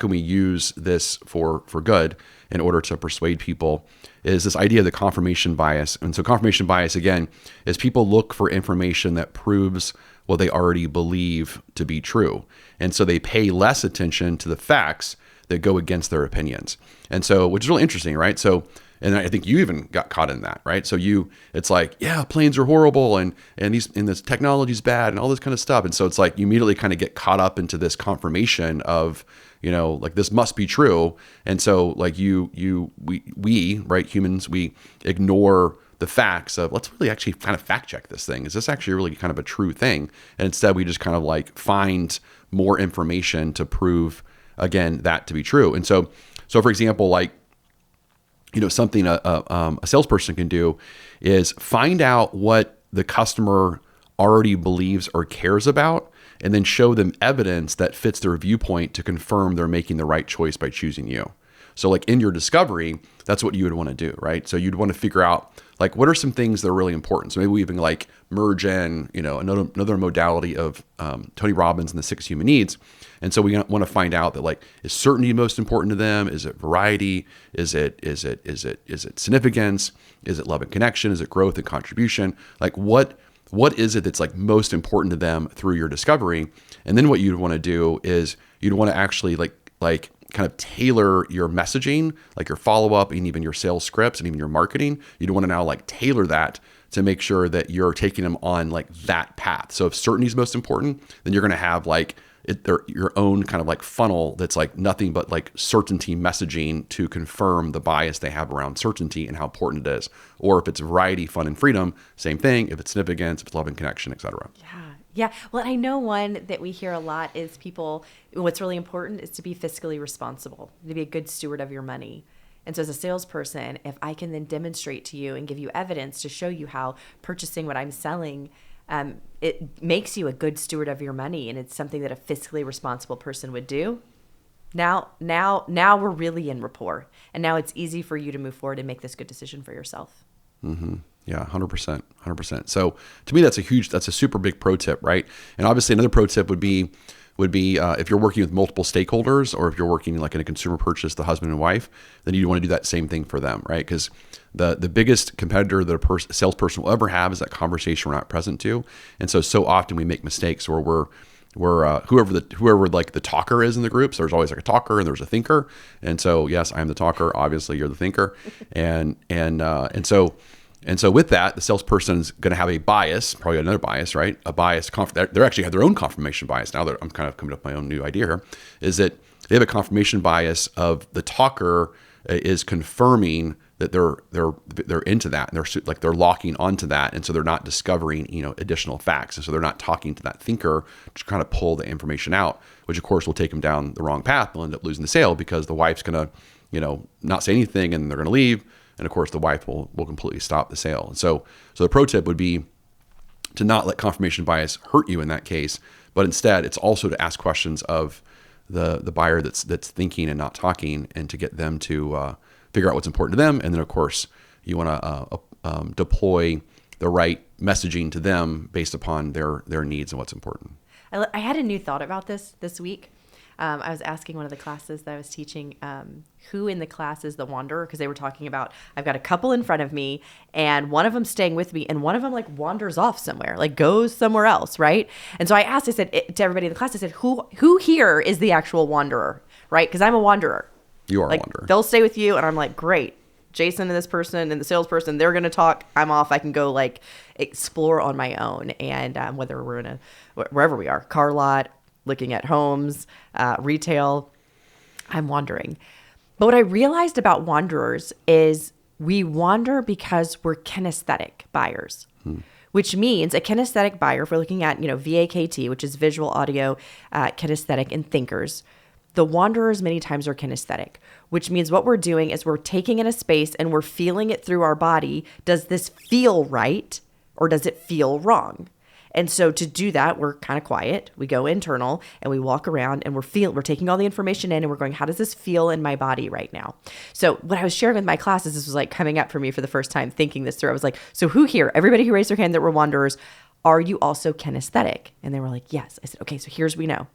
we use this for good in order to persuade people, is this idea of the confirmation bias. And so confirmation bias, again, is people look for information that proves what they already believe to be true, and so they pay less attention to the facts that go against their opinions. And so, which is really interesting, right? So, and I think you even got caught in that, right? So it's like, yeah, planes are horrible, and this technology's bad, and all this kind of stuff. And so it's like you immediately kind of get caught up into this confirmation of, like this must be true. And so like we right, humans, we ignore the facts of, let's really actually kind of fact check this thing. Is this actually really kind of a true thing? And instead we just kind of like find more information to prove, again, that to be true. And so for example, like, something a salesperson can do is find out what the customer already believes or cares about, and then show them evidence that fits their viewpoint to confirm they're making the right choice by choosing you. So like in your discovery, that's what you would want to do, right? So you'd want to figure out like, what are some things that are really important? So maybe we even like merge in, another modality of Tony Robbins and the 6 human needs. And so we want to find out that, like, is certainty most important to them? Is it variety? Is it significance? Is it love and connection? Is it growth and contribution? Like what is it that's like most important to them through your discovery? And then what you'd want to do is you'd want to actually like kind of tailor your messaging, like your follow-up and even your sales scripts and even your marketing. You'd want to now like tailor that to make sure that you're taking them on like that path. So if certainty is most important, then you're going to have like your own kind of like funnel that's like nothing but like certainty messaging to confirm the bias they have around certainty and how important it is. Or if it's variety, fun, and freedom, same thing. If it's significance, if it's love and connection, etc. Yeah. Well, I know one that we hear a lot is what's really important is to be fiscally responsible, to be a good steward of your money. And so as a salesperson, if I can then demonstrate to you and give you evidence to show you how purchasing what I'm selling, it makes you a good steward of your money, and it's something that a fiscally responsible person would do. Now we're really in rapport, and now it's easy for you to move forward and make this good decision for yourself. Mm-hmm. Yeah, 100%. So to me, that's a super big pro tip, right? And obviously another pro tip would be if you're working with multiple stakeholders, or if you're working like in a consumer purchase, the husband and wife, then you want to do that same thing for them, right? Because the biggest competitor that a salesperson will ever have is that conversation we're not present to. And so often we make mistakes where we're whoever like the talker is in the group. So there's always like a talker and there's a thinker. And so, yes, I'm the talker. Obviously you're the thinker. And so with that, the salesperson is going to have a bias, probably another bias, right? A bias. They actually have their own confirmation bias. Now that I'm kind of coming up with my own new idea here, is that they have a confirmation bias of the talker is confirming that they're into that, and they're locking onto that, and so they're not discovering additional facts, and so they're not talking to that thinker to kind of pull the information out, which of course will take them down the wrong path. They'll end up losing the sale because the wife's gonna not say anything, and they're gonna leave. And of course, the wife will completely stop the sale. And so the pro tip would be to not let confirmation bias hurt you in that case, but instead, it's also to ask questions of the buyer that's thinking and not talking, and to get them to figure out what's important to them. And then, of course, you want to deploy the right messaging to them based upon their needs and what's important. I had a new thought about this week. I was asking one of the classes that I was teaching, who in the class is the wanderer? Because they were talking about, I've got a couple in front of me, and one of them staying with me, and one of them like wanders off somewhere, like goes somewhere else, right? And so I said to everybody in the class, I said, who here is the actual wanderer, right? Because I'm a wanderer. You are like, a wanderer. They'll stay with you, and I'm like, great. Jason and this person and the salesperson, they're going to talk. I'm off. I can go like explore on my own. And whether we're wherever we are, car lot, looking at homes, retail, I'm wandering. But what I realized about wanderers is we wander because we're kinesthetic buyers, which means a kinesthetic buyer, if we're looking at, VAKT, which is visual, audio, kinesthetic, and thinkers, the wanderers many times are kinesthetic, which means what we're doing is we're taking in a space and we're feeling it through our body. Does this feel right, or does it feel wrong? And so to do that, we're kind of quiet. We go internal and we walk around, and we're taking all the information in, and we're going, how does this feel in my body right now? So what I was sharing with my classes, this was like coming up for me for the first time, thinking this through. I was like, so who here, everybody who raised their hand that were wanderers, are you also kinesthetic? And they were like, yes. I said, okay, so here's what we know.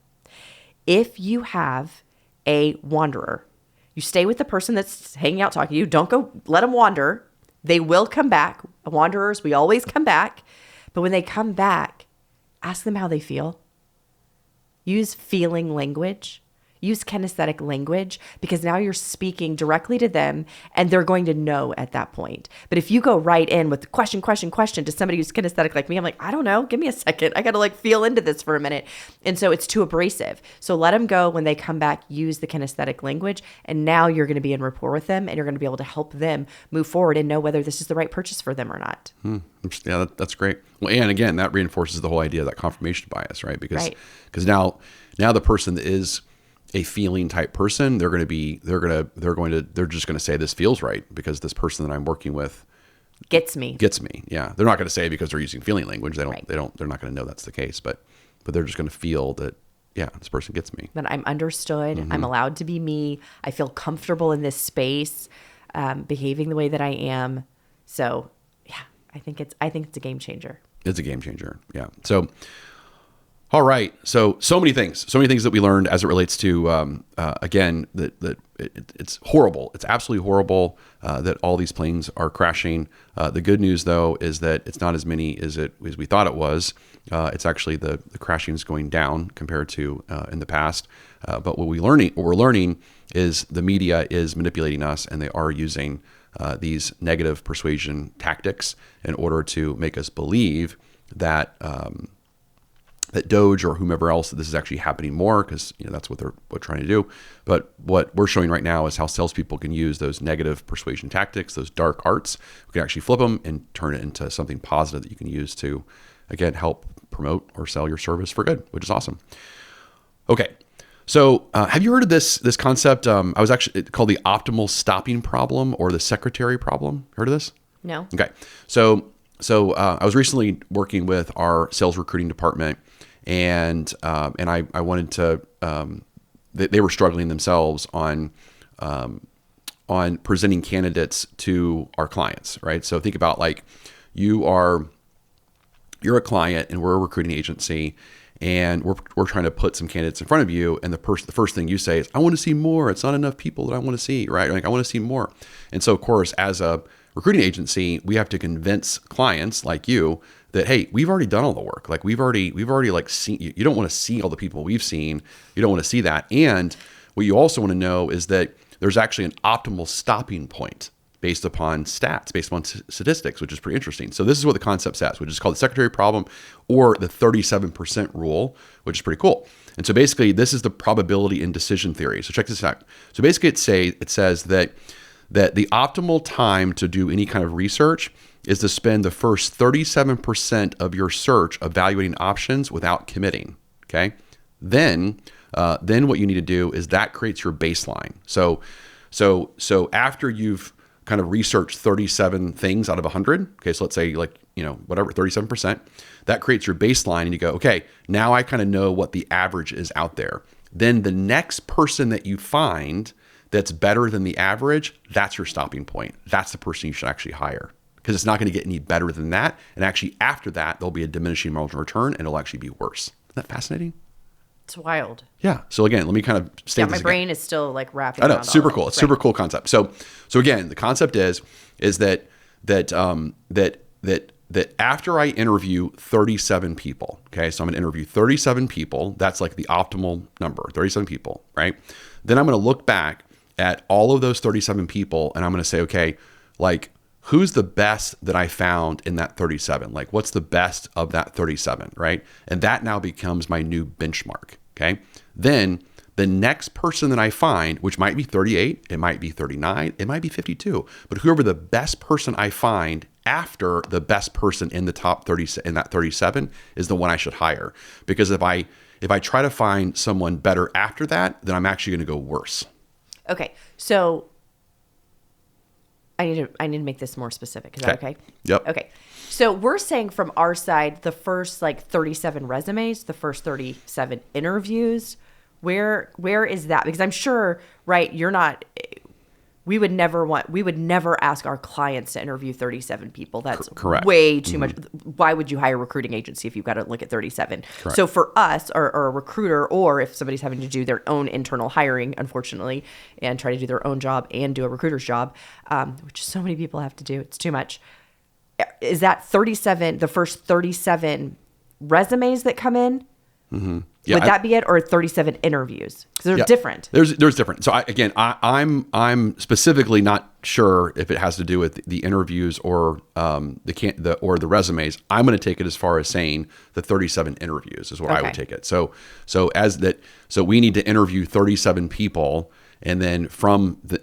If you have a wanderer, you stay with the person that's hanging out talking to you. Don't go let them wander. They will come back. Wanderers, we always come back. But when they come back, ask them how they feel. Use feeling language. Use kinesthetic language, because now you're speaking directly to them, and they're going to know at that point. But if you go right in with question to somebody who's kinesthetic like me, I'm like, I don't know. Give me a second. I got to like feel into this for a minute. And so it's too abrasive. So let them go. When they come back, use the kinesthetic language. And now you're going to be in rapport with them, and you're going to be able to help them move forward and know whether this is the right purchase for them or not. Yeah, that's great. Well, and again, that reinforces the whole idea of that confirmation bias, right? Because now the person that is a feeling type person, they're just going to say this feels right because this person that I'm working with gets me. Yeah. They're not going to say it because they're using feeling language. They're not going to know that's the case, but they're just going to feel that, yeah, this person gets me. That I'm understood. I'm allowed to be me. I feel comfortable in this space, behaving the way that I am. So yeah, I think it's a game changer. It's a game changer. Yeah. So, all right. So many things that we learned as it relates to, again, that it's horrible. It's absolutely horrible that all these planes are crashing. The good news, though, is that it's not as many as we thought it was. It's actually the crashing is going down compared to in the past. But what we're learning is the media is manipulating us, and they are using these negative persuasion tactics in order to make us believe that that Doge or whomever else, that this is actually happening more, because that's what they're trying to do. But what we're showing right now is how salespeople can use those negative persuasion tactics, those dark arts. We can actually flip them and turn it into something positive that you can use to, again, help promote or sell your service for good, which is awesome. Okay. So have you heard of this concept? I was actually called the optimal stopping problem or the secretary problem. Heard of this? No. Okay. So I was recently working with our sales recruiting department, and I wanted to. They were struggling themselves on presenting candidates to our clients, right? So think about like you're a client and we're a recruiting agency, and we're trying to put some candidates in front of you, and the first thing you say is, I want to see more. It's not enough people that I want to see, right? Like I want to see more. And so of course, as a recruiting agency, we have to convince clients like you that, hey, we've already done all the work. Like we've already like seen, you don't want to see all the people we've seen. You don't want to see that. And what you also want to know is that there's actually an optimal stopping point based upon stats, based upon statistics, which is pretty interesting. So this is what the concept says, which is called the secretary problem or the 37% rule, which is pretty cool. And so basically this is the probability in decision theory. So check this out. So basically it says that the optimal time to do any kind of research is to spend the first 37% of your search evaluating options without committing. Okay. Then what you need to do is that creates your baseline. So after you've kind of researched 37 things out of 100, okay, so let's say like, whatever, 37%, that creates your baseline, and you go, okay, now I kind of know what the average is out there. Then the next person that you find that's better than the average, that's your stopping point. That's the person you should actually hire, because it's not going to get any better than that. And actually after that, there'll be a diminishing margin of return, and it'll actually be worse. Isn't that fascinating? It's wild. Yeah. So again, let me kind of state this my again. brain is still like wrapping I know, around it's super all cool. of it. It's super cool concept. So again, the concept is that after I interview 37 people, okay, so I'm going to interview 37 people. That's like the optimal number, 37 people, right? Then I'm going to look back at all of those 37 people, and I'm going to say, okay, like who's the best that I found in that 37? Like what's the best of that 37, right? And that now becomes my new benchmark, okay? Then the next person that I find, which might be 38, it might be 39, it might be 52, but whoever the best person I find after the best person in the top 30 in that 37 is the one I should hire. Because if I try to find someone better after that, then I'm actually going to go worse. Okay, so I need to make this more specific. Is that okay? Yep. Okay. So we're saying from our side, the first like 37 resumes, the first 37 interviews, where is that? Because I'm sure, right, we would never ask our clients to interview 37 people. That's correct. Way too much. Why would you hire a recruiting agency if you've got to look at 37? Correct. So for us, or a recruiter, or if somebody's having to do their own internal hiring, unfortunately, and try to do their own job and do a recruiter's job, which so many people have to do, it's too much. Is that 37, the first 37 resumes that come in? Mm-hmm. Yeah, would that be it, or 37 interviews? Because they're different. There's different. So I'm specifically not sure if it has to do with the interviews or the resumes. I'm going to take it as far as saying the 37 interviews is what I would take it. So we need to interview 37 people, and then from the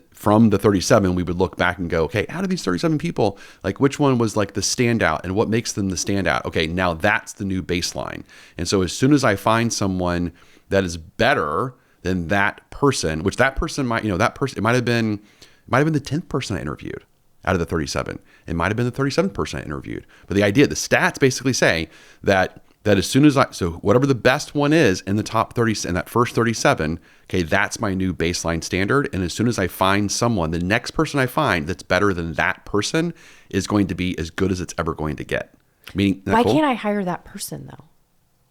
37, we would look back and go, okay, out of these 37 people, like which one was like the standout and what makes them the standout? Okay, now that's the new baseline. And so as soon as I find someone that is better than that person, which that person might, it might have been the 10th person I interviewed out of the 37. It might have been the 37th person I interviewed. But the stats basically say that as soon as so whatever the best one is in the top 30, in that first 37, okay, that's my new baseline standard. And as soon as I find someone, the next person I find that's better than that person is going to be as good as it's ever going to get. Meaning, why can't I hire that person though?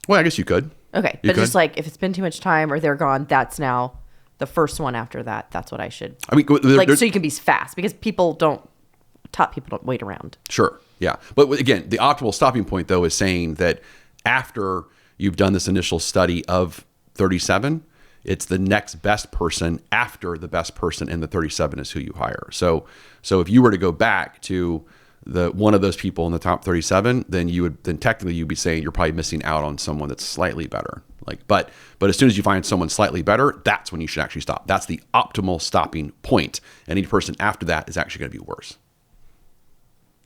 Well, I guess you could. Okay, but just like if it's been too much time or they're gone, that's now the first one after that. That's what I should. I mean, so you can be fast, because top people don't wait around. Sure, yeah, but again, the optimal stopping point though is saying that after you've done this initial study of 37, it's the next best person after the best person in the 37 is who you hire. So if you were to go back to one of those people in the top 37, then technically you'd be saying you're probably missing out on someone that's slightly better. But as soon as you find someone slightly better, that's when you should actually stop. That's the optimal stopping point. Any person after that is actually going to be worse.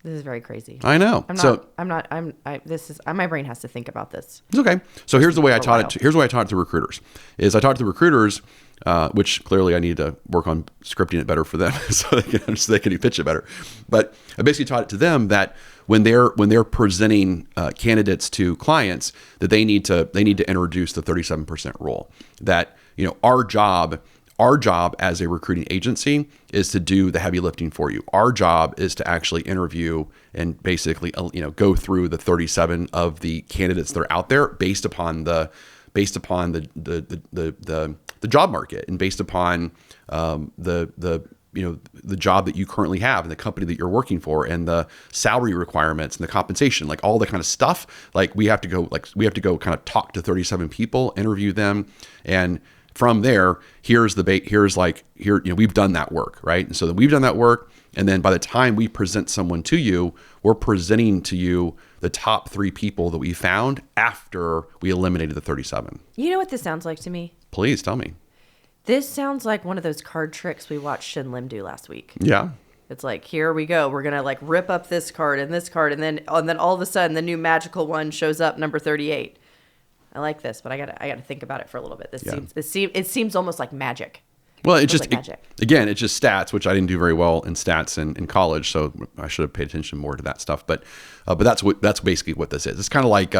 This is very crazy. I know. My brain has to think about this. It's okay. So here's the way I taught it. Here's the way I taught it to recruiters. Is I taught it to recruiters, which clearly I need to work on scripting it better for them so they can pitch it better. But I basically taught it to them that when they're presenting candidates to clients, that they need to introduce the 37% rule. That our job as a recruiting agency is to do the heavy lifting for you. Our job is to actually interview and basically, go through the 37 of the candidates that are out there based upon the job market and based upon the job that you currently have and the company that you're working for and the salary requirements and the compensation, like all the kind of stuff. Like we have to go kind of talk to 37 people, interview them, and from there, we've done that work, right? And so that we've done that work. And then by the time we present someone to you, we're presenting to you the top 3 people that we found after we eliminated the 37. You know what this sounds like to me? Please tell me. This sounds like one of those card tricks we watched Shin Lim do last week. Yeah. It's like, here we go. We're going to rip up this card, and then all of a sudden the new magical one shows up, number 38. I like this, but I gotta think about it for a little bit. It seems almost like magic. Well, it's just stats, which I didn't do very well in stats in college, so I should have paid attention more to that stuff. But that's basically what this is. It's kind of like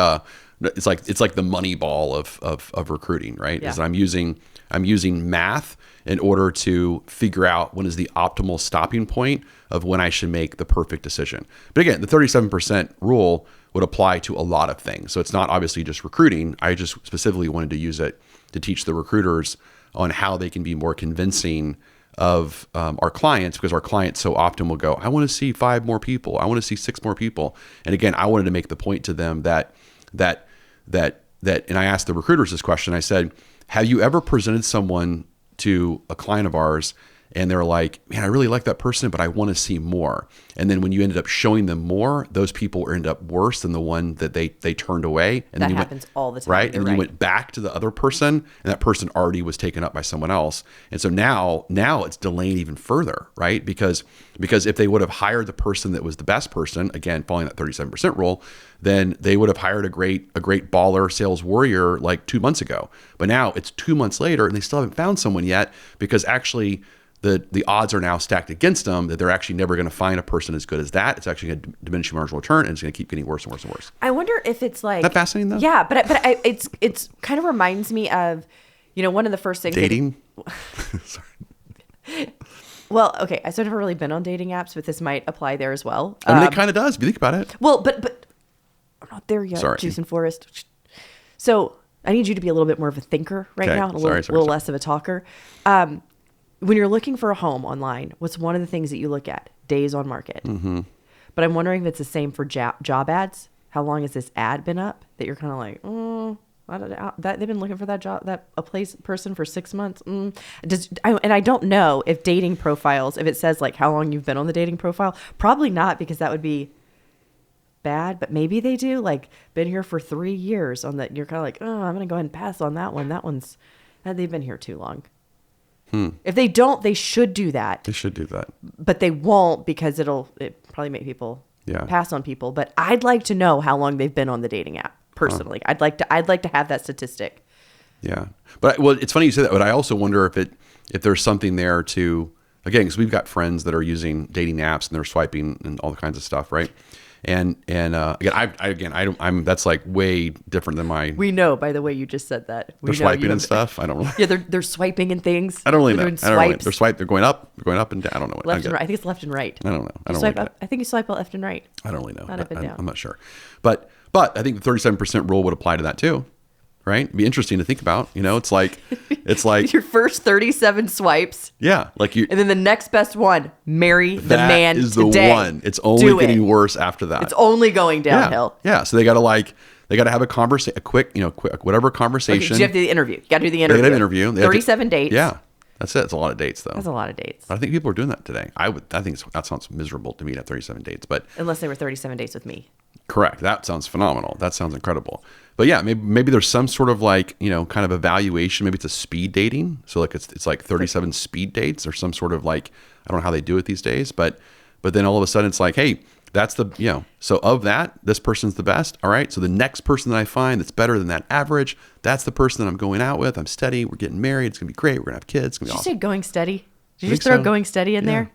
it's like the money ball of recruiting, right? Yeah. Is I'm using math in order to figure out when is the optimal stopping point of when I should make the perfect decision. But again, the 37% rule would apply to a lot of things. So it's not obviously just recruiting. I just specifically wanted to use it to teach the recruiters on how they can be more convincing of our clients, because our clients so often will go, I want to see 5 more people. I want to see 6 more people. And again, I wanted to make the point to them that, and I asked the recruiters this question. I said, have you ever presented someone to a client of ours and they're like, man, I really like that person, but I want to see more. And then when you ended up showing them more, those people end up worse than the one that they turned away. And that happens all the time. Right. And then you went back to the other person and that person already was taken up by someone else. And so now it's delaying even further, right? Because if they would have hired the person that was the best person, again, following that 37% rule, then they would have hired a great baller sales warrior like 2 months ago. But now it's 2 months later and they still haven't found someone yet, because actually the odds are now stacked against them that they're actually never going to find a person as good as that. It's actually going to diminish marginal return, and it's going to keep getting worse and worse and worse. I wonder if it's like... Isn't that fascinating though? Yeah, but it's kind of reminds me of, one of the first things... Dating? Sorry. Well, okay, I've never really been on dating apps, but this might apply there as well. I mean, it kind of does, if you think about it. Well, but I'm not there yet, Jason Forrest. So I need you to be a little bit more of a thinker now, and a little less of a talker. When you're looking for a home online, what's one of the things that you look at? Days on market. Mm-hmm. But I'm wondering if it's the same for job ads. How long has this ad been up? That you're kind of like, they've been looking for that job, person for 6 months. And I don't know if dating profiles, if it says like how long you've been on the dating profile, probably not, because that would be bad. But maybe they do, like, been here for 3 years on that. You're kind of like, oh, I'm going to go ahead and pass on that one. They've been here too long. If they don't, they should do that. They should do that. But they won't, because it probably make people pass on people. But I'd like to know how long they've been on the dating app personally. I'd like to have that statistic. Yeah. But it's funny you say that, but I also wonder if there's something there to, again, because we've got friends that are using dating apps and they're swiping and all kinds of stuff, right? And again, that's like way different than my. We know by the way you just said that. They're swiping and stuff. I don't really. Yeah, they're swiping and things. I don't really know. They're going up and down. I don't know. Left and right. I think it's left and right. I don't know. I think you swipe left and right. I don't really know. Not up and down. I'm not sure, but I think the 37% rule would apply to that too. Right? It'd be interesting to think about. It's like your first 37 swipes. Yeah, like you, and then the next best one, marry the man is today. The one. It's only getting worse after that. It's only going downhill. Yeah. So they got to have a conversation, a quick whatever conversation. Okay, you have to do the interview. You got to do the interview. They got to interview. 37 dates. Yeah. That's it. It's a lot of dates, though. That's a lot of dates. But I think people are doing that today. I think that sounds miserable to me, at 37 dates. But unless they were 37 dates with me. Correct. That sounds phenomenal. That sounds incredible. But yeah, maybe there's some sort of kind of evaluation. Maybe it's a speed dating. So like it's like 37 speed dates or some sort of I don't know how they do it these days. But then all of a sudden it's like, hey, That's the, so of that, this person's the best. All right. So the next person that I find that's better than that average, that's the person that I'm going out with. I'm steady. We're getting married. It's going to be great. We're going to have kids. It's going to be awesome. Did you say going steady? Did you think just throw so. going steady in Yeah. there?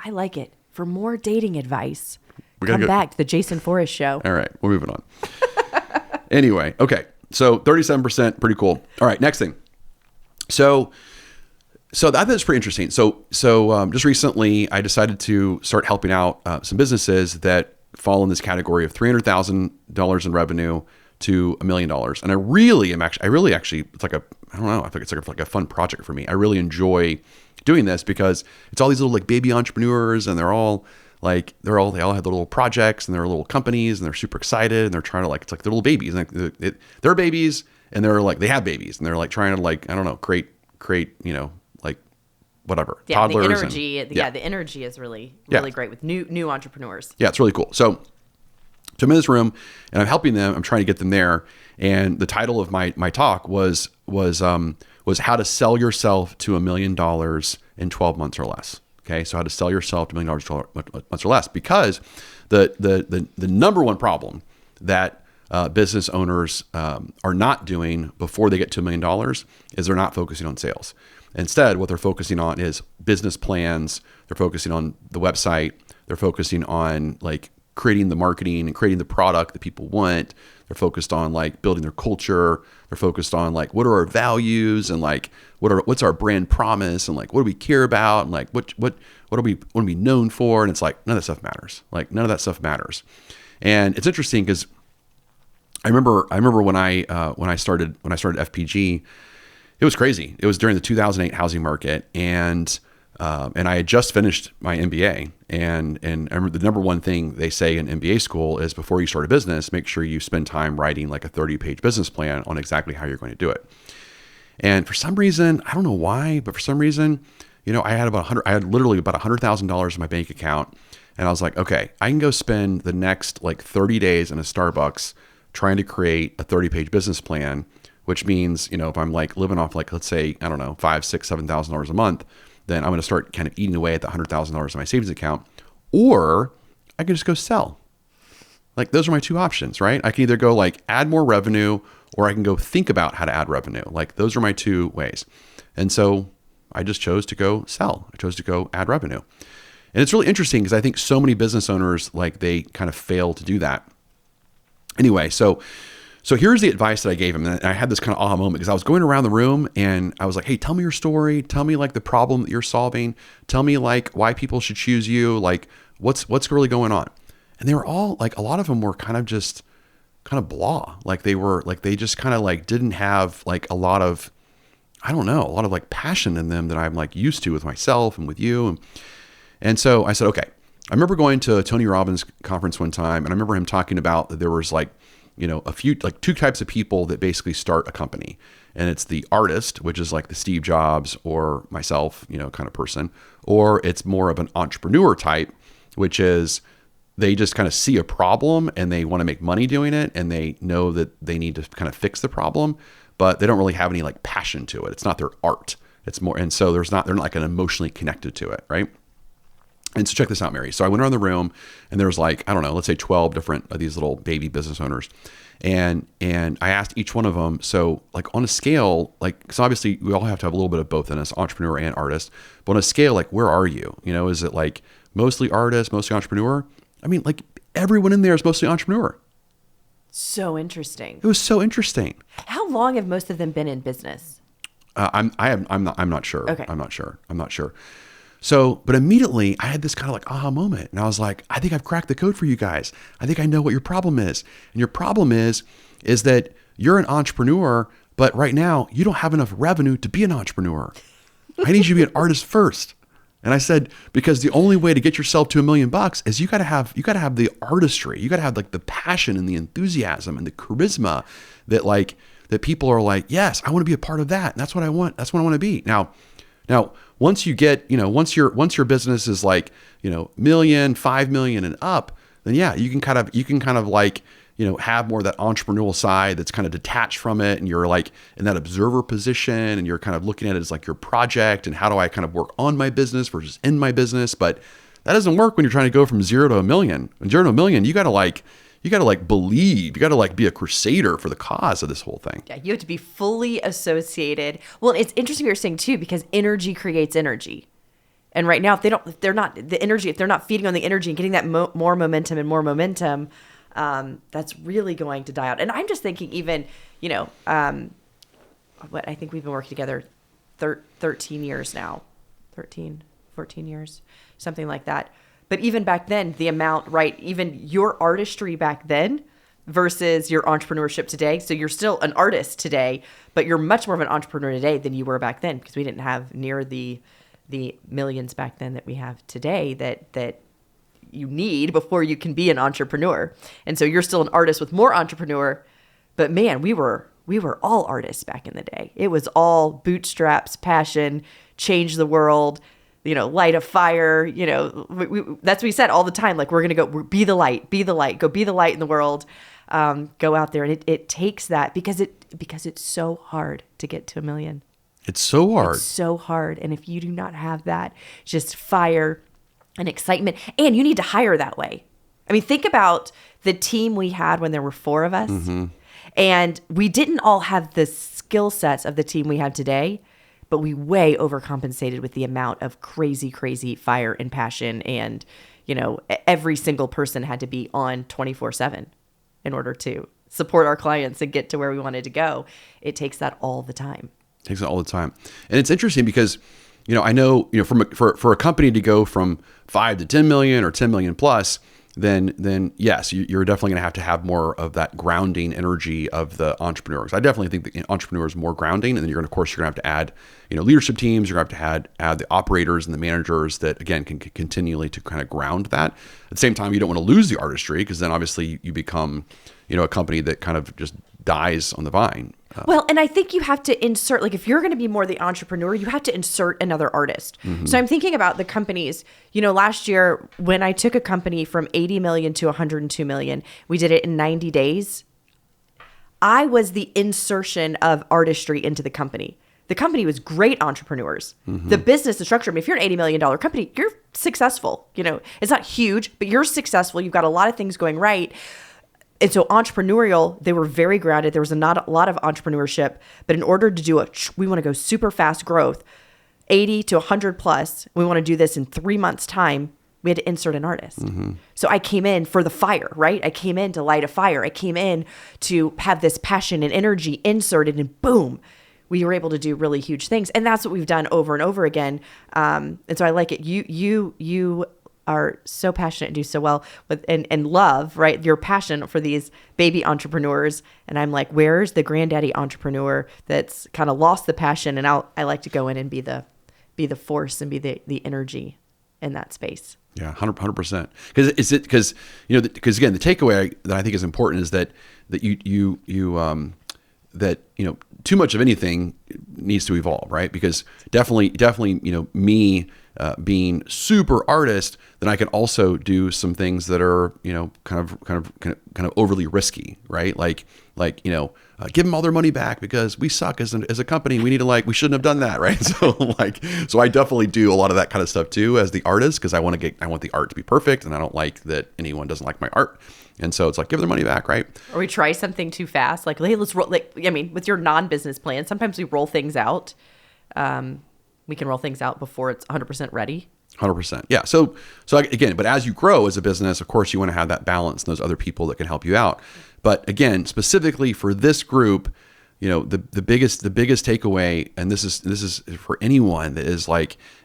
I like it. For more dating advice, gotta come go- back to the Jason Forrest show. All right. We're moving on. Anyway. Okay. So 37%, pretty cool. All right. Next thing. So I thought it's pretty interesting. So just recently I decided to start helping out some businesses that fall in this category of $300,000 in revenue to $1 million. And I really actually, it's like I don't know, I think it's like a fun project for me. I really enjoy doing this because it's all these little like baby entrepreneurs, and they all have their little projects and their little companies, and they're super excited, and they're trying to it's like they're little babies, and they're babies, and they're like, they have babies, and they're like trying to I don't know, create, whatever, Yeah, toddlers. the energy. And, The energy is really great with new entrepreneurs. Yeah, it's really cool. So I'm in this room and I'm helping them. I'm trying to get them there. And the title of my talk was how to sell yourself to $1 million in 12 months or less. Okay, so how to sell yourself to $1 million in 12 months or less, because the number one problem that business owners are not doing before they get to $1 million is they're not focusing on sales. Instead, what they're focusing on is business plans. They're focusing on the website. They're focusing on creating the marketing and creating the product that people want. They're focused on building their culture. They're focused on what are our values, and what's our brand promise, and what do we care about, and what are we want to be known for. And it's none of that stuff matters. None of that stuff matters. And it's interesting because I remember when I started FPG. It was crazy. It was during the 2008 housing market, and I had just finished my MBA. And I remember the number one thing they say in MBA school is, before you start a business, make sure you spend time writing a 30-page business plan on exactly how you're going to do it. And for some reason, I don't know why, but for some reason, I had literally about $100,000 in my bank account, and I was like, okay, I can go spend the next 30 days in a Starbucks trying to create a 30-page business plan. Which means, if I'm living off let's say, I don't know, $5,000, $6,000, $7,000 a month, then I'm going to start kind of eating away at the $100,000 in my savings account, or I can just go sell. Those are my two options, right? I can either go add more revenue, or I can go think about how to add revenue. Those are my two ways. And so I just chose to go sell. I chose to go add revenue. And it's really interesting because I think so many business owners, they kind of fail to do that. Anyway, so here's the advice that I gave him. And I had this kind of aha moment because I was going around the room and I was like, hey, tell me your story. Tell me the problem that you're solving. Tell me why people should choose you. What's really going on? And they were all a lot of them were kind of blah. They just kind of didn't have a lot of, I don't know, a lot of passion in them that I'm used to with myself and with you. And so I said, okay. I remember going to a Tony Robbins conference one time, and I remember him talking about that there was a few, two types of people that basically start a company. And it's the artist, which is the Steve Jobs or myself, kind of person, or it's more of an entrepreneur type, which is they just kind of see a problem and they want to make money doing it. And they know that they need to kind of fix the problem, but they don't really have any passion to it. It's not their art. It's more, and so they're not emotionally connected to it. Right. And so check this out, Mary. So I went around the room and there was I don't know, let's say 12 different of these little baby business owners. And I asked each one of them, so on a scale, so obviously we all have to have a little bit of both in us, entrepreneur and artist, but on a scale, where are you? Is it mostly artist, mostly entrepreneur? I mean, everyone in there is mostly entrepreneur. So interesting. It was so interesting. How long have most of them been in business? I'm not sure. Okay. I'm not sure. So, but immediately I had this kind of aha moment, and I was like, I think I've cracked the code for you guys. I think I know what your problem is. And your problem is that you're an entrepreneur, but right now you don't have enough revenue to be an entrepreneur. I need you to be an artist first. And I said, because the only way to get yourself to $1 million is you got to have the artistry. You got to have the passion and the enthusiasm and the charisma that people are yes, I want to be a part of that. And that's what I want. That's what I want to be. Now, once you get, once your business is million, 5 million and up, then yeah, you can kind of have more of that entrepreneurial side that's kind of detached from it. And you're in that observer position, and you're kind of looking at it as your project, and how do I kind of work on my business versus in my business. But that doesn't work when you're trying to go from 0 to $1 million. When 0 to $1 million, you got to believe, you got to be a crusader for the cause of this whole thing. Yeah, you have to be fully associated. Well, it's interesting what you're saying too, because energy creates energy. And right now, if they're not feeding on the energy and getting that more momentum, that's really going to die out. And I'm just thinking even, I think we've been working together 13 years now, 13, 14 years, something like that. But even back then, the amount, right, even your artistry back then versus your entrepreneurship today. So you're still an artist today, but you're much more of an entrepreneur today than you were back then, because we didn't have near the millions back then that we have today that you need before you can be an entrepreneur. And so you're still an artist with more entrepreneur, but man, we were all artists back in the day. It was all bootstraps, passion, change the world, light a fire, that's what we said all the time. Like, we're going to go be the light, go be the light in the world, go out there. And it takes that because it's so hard to get to $1 million. It's so hard. It's so hard. And if you do not have that, just fire and excitement, and you need to hire that way. I mean, think about the team we had when there were 4 of us. Mm-hmm. And we didn't all have the skill sets of the team we have today, but we way overcompensated with the amount of crazy, crazy fire and passion. And, every single person had to be on 24/7 in order to support our clients and get to where we wanted to go. It takes that all the time. Takes it all the time. And it's interesting because, I know, for a company to go from 5 to 10 million or 10 million plus, then yes, you're definitely going to have more of that grounding energy of the entrepreneur. Because I definitely think the entrepreneur is more grounding, and then you're going to have to add, leadership teams. You're going to have to add the operators and the managers that, again, can continually to kind of ground that. At the same time, you don't want to lose the artistry, because then obviously you become, a company that kind of just dies on the vine. Well, and I think you have to insert, like, if you're going to be more the entrepreneur, you have to insert another artist. Mm-hmm. So I'm thinking about the companies, last year when I took a company from 80 million to 102 million, we did it in 90 days. I was the insertion of artistry into the company. The company was great entrepreneurs. Mm-hmm. The business, the structure, I mean, if you're an $80 million company, you're successful. It's not huge, but you're successful. You've got a lot of things going right. And so Entrepreneurial, they were very grounded. There was not a lot of entrepreneurship, but in order to do we want to go super fast growth, 80 to 100 plus, we want to do this in 3 months time, we had to insert an artist. Mm-hmm. So I came in for the fire, right? I came in to light a fire. I came in to have this passion and energy inserted, and boom, we were able to do really huge things. And that's what we've done over and over again. And so I like it. You are so passionate and do so well with and love, right, your passion for these baby entrepreneurs. And I'm like, where's the granddaddy entrepreneur that's kind of lost the passion? And I like to go in and be the force and be the energy in that space. Yeah, 100%. Because again, the takeaway that I think is important is that too much of anything needs to evolve, right? Because definitely, me being super artist, then I can also do some things that are, kind of overly risky, right? Like give them all their money back because we suck as a company. We need to we shouldn't have done that, right? So I definitely do a lot of that kind of stuff too as the artist, because I want the art to be perfect, and I don't like that anyone doesn't like my art. And so it's like, give their money back, right? Or we try something too fast. Like, hey, let's roll. With your non-business plan, sometimes we roll things out. We can roll things out before it's 100% ready. 100%. Yeah. So again, but as you grow as a business, of course, you want to have that balance and those other people that can help you out. But again, specifically for this group, the biggest takeaway, and this is for anyone that is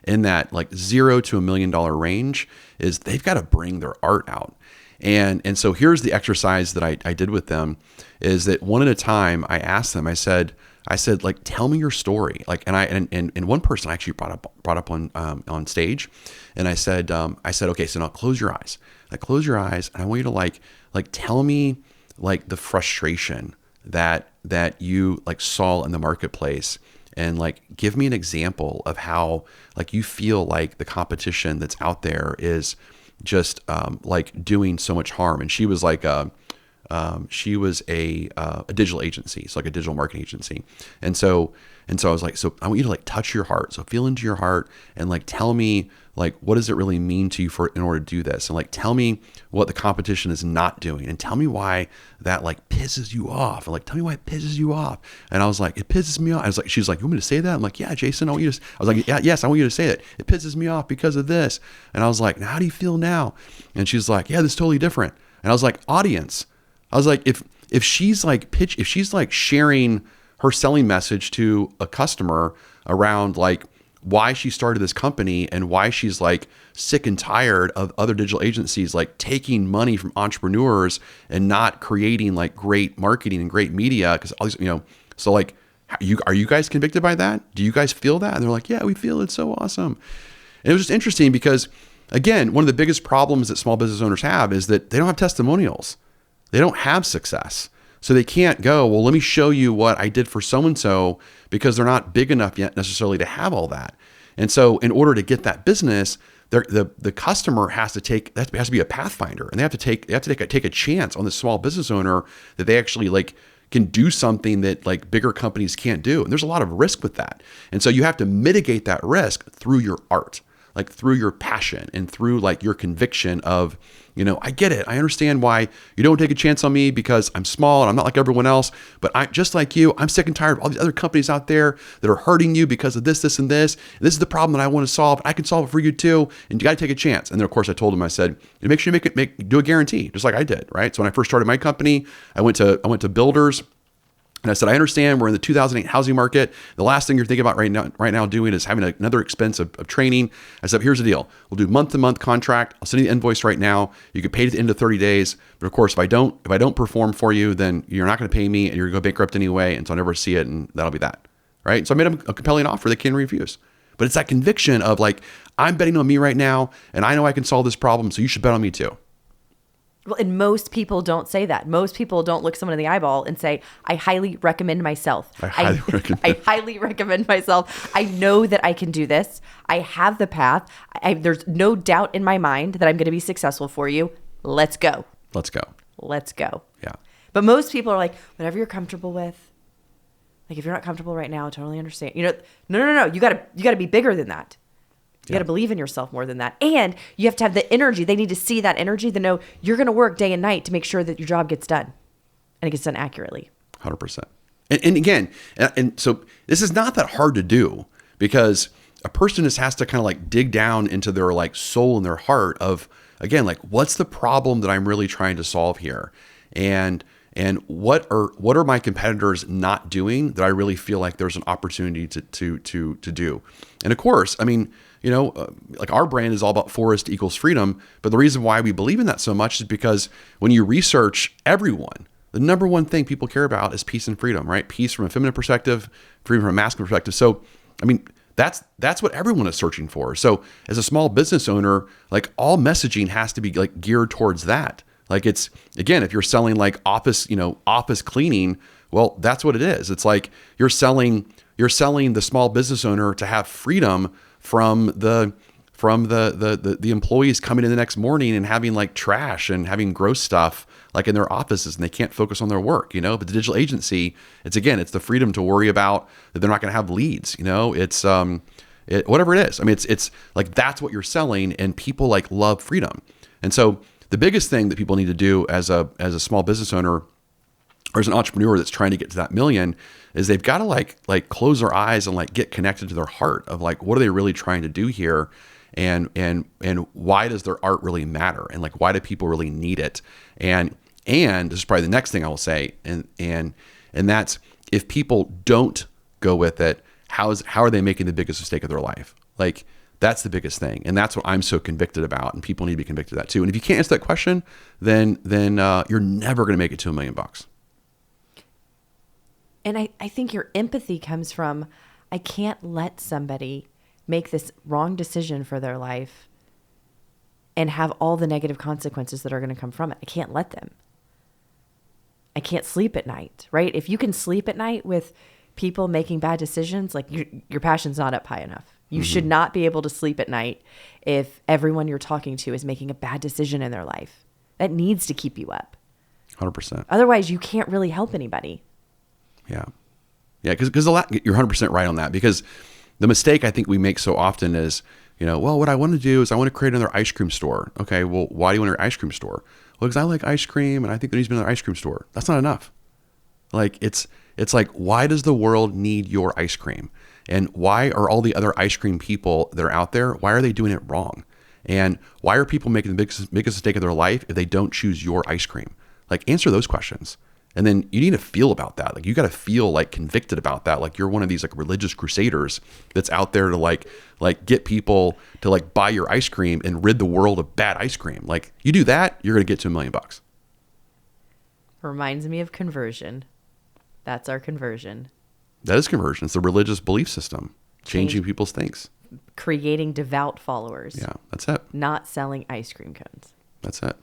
in that 0 to $1 million range, is they've got to bring their art out. And so here's the exercise that I did with them, is that one at a time, I asked them, I said, tell me your story. And one person I actually brought up on stage, and I said, okay, so now close your eyes. Close your eyes, and I want you to tell me the frustration that you saw in the marketplace, and give me an example of how you feel like the competition that's out there is just doing so much harm. And she was she was a digital agency, so like a digital marketing agency. And so I was like, so I want you to like touch your heart. So feel into your heart and like tell me like, what does it really mean to you in order to do this? And like, tell me what the competition is not doing, and tell me why that like pisses you off. And like, tell me why it pisses you off. And I was like, it pisses me off. I was like, she's like, you want me to say that? I'm like, yeah, Jason, I was like, yeah, yes, I want you to say it. It pisses me off because of this. And I was like, now, how do you feel now? And she's like, yeah, this is totally different. And I was like, audience. I was like, if she's like if she's like sharing her selling message to a customer around like why she started this company and why she's like sick and tired of other digital agencies like taking money from entrepreneurs and not creating like great marketing and great media, because all these, so like, are you guys convicted by that? Do you guys feel that? And they're like, yeah, we feel it. It's so awesome. And it was just interesting because, again, one of the biggest problems that small business owners have is that they don't have testimonials. They don't have success. So they can't go, well, let me show you what I did for so-and-so, because they're not big enough yet necessarily to have all that. And so in order to get that business, the customer has to be a pathfinder, and they have to take a chance on the small business owner that they actually like can do something that like bigger companies can't do. And there's a lot of risk with that. And so you have to mitigate that risk through your art, like through your passion and through like your conviction of, I get it. I understand why you don't take a chance on me because I'm small and I'm not like everyone else, but I'm just like you. I'm sick and tired of all these other companies out there that are hurting you because of this, and this. And this is the problem that I want to solve. I can solve it for you too. And you got to take a chance. And then of course I told him, I said, make sure you do a guarantee, just like I did. Right. So when I first started my company, I went to builders. And I said, I understand we're in the 2008 housing market. The last thing you're thinking about right now doing is having another expense of training. I said, here's the deal. We'll do month-to-month contract. I'll send you the invoice right now. You can pay it at the end of 30 days. But of course, if I don't perform for you, then you're not going to pay me and you're going to go bankrupt anyway. And so I'll never see it. And that'll be that. Right. So I made them a compelling offer they can't refuse. But it's that conviction of like, I'm betting on me right now and I know I can solve this problem. So you should bet on me too. Well, and most people don't say that. Most people don't look someone in the eyeball and say, I highly recommend myself. I highly recommend myself. I know that I can do this. I have the path. There's no doubt in my mind that I'm going to be successful for you. Let's go. Let's go. Yeah. But most people are like, whatever you're comfortable with. Like, if you're not comfortable right now, I totally understand. No. You gotta be bigger than that. You got to believe in yourself more than that. And you have to have the energy. They need to see that energy to know you're going to work day and night to make sure that your job gets done and it gets done accurately. 100%. And again, and so this is not that hard to do, because a person just has to kind of like dig down into their like soul and their heart of, again, like, what's the problem that I'm really trying to solve here? And what are my competitors not doing that I really feel like there's an opportunity to do? And of course, I mean, like our brand is all about Forrest equals freedom. But the reason why we believe in that so much is because when you research everyone, the number one thing people care about is peace and freedom, right? Peace from a feminine perspective, freedom from a masculine perspective. So, I mean, that's what everyone is searching for. So as a small business owner, like all messaging has to be like geared towards that. Like it's, again, if you're selling like office cleaning, well, that's what it is. It's like you're selling the small business owner to have freedom from the employees coming in the next morning and having like trash and having gross stuff like in their offices, and they can't focus on their work, But the digital agency, it's the freedom to worry about that they're not going to have leads, It's whatever it is. I mean, it's like that's what you're selling, and people like love freedom. And so the biggest thing that people need to do as a small business owner or as an entrepreneur that's trying to get to that million is they've got to like close their eyes and like get connected to their heart of like, what are they really trying to do here? And why does their art really matter? And like, why do people really need it? And this is probably the next thing I will say. And that's, if people don't go with it, how are they making the biggest mistake of their life? Like, that's the biggest thing. And that's what I'm so convicted about. And people need to be convicted of that too. And if you can't answer that question, then you're never going to make it to $1 million. And I think your empathy comes from, I can't let somebody make this wrong decision for their life and have all the negative consequences that are going to come from it. I can't let them. I can't sleep at night, right? If you can sleep at night with people making bad decisions, like your passion's not up high enough. You should not be able to sleep at night if everyone you're talking to is making a bad decision in their life. That needs to keep you up. 100%. Otherwise, you can't really help anybody. Yeah. Yeah, because you're 100% right on that. Because the mistake I think we make so often is, well, what I want to do is I want to create another ice cream store. Okay, well, why do you want an ice cream store? Well, because I like ice cream and I think there needs to be another ice cream store. That's not enough. Like, it's like, why does the world need your ice cream? And why are all the other ice cream people that are out there, why are they doing it wrong? And why are people making the biggest mistake of their life if they don't choose your ice cream? Like, answer those questions. And then you need to feel about that. Like, you got to feel like convicted about that. Like, you're one of these like religious crusaders that's out there to like get people to like buy your ice cream and rid the world of bad ice cream. Like, you do that, you're going to get to $1 million. Reminds me of conversion. That's our conversion. That is conversion. It's the religious belief system, changing people's things. Creating devout followers. Yeah, that's it. Not selling ice cream cones. That's it.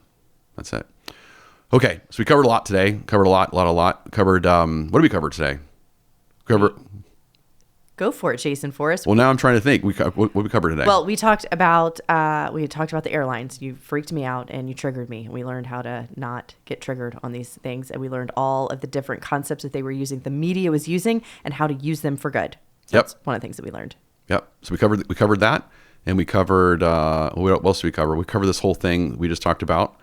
Okay, so we covered a lot today. Covered a lot. Covered, what did we cover today? Go for it, Jason Forrest. Well, now I'm trying to think. What we covered today? Well, we talked about the airlines. You freaked me out and you triggered me. We learned how to not get triggered on these things, and we learned all of the different concepts that they were using, the media was using, and how to use them for good. So that's one of the things that we learned. Yep. So we covered that, and we covered what else did we cover? We covered this whole thing we just talked about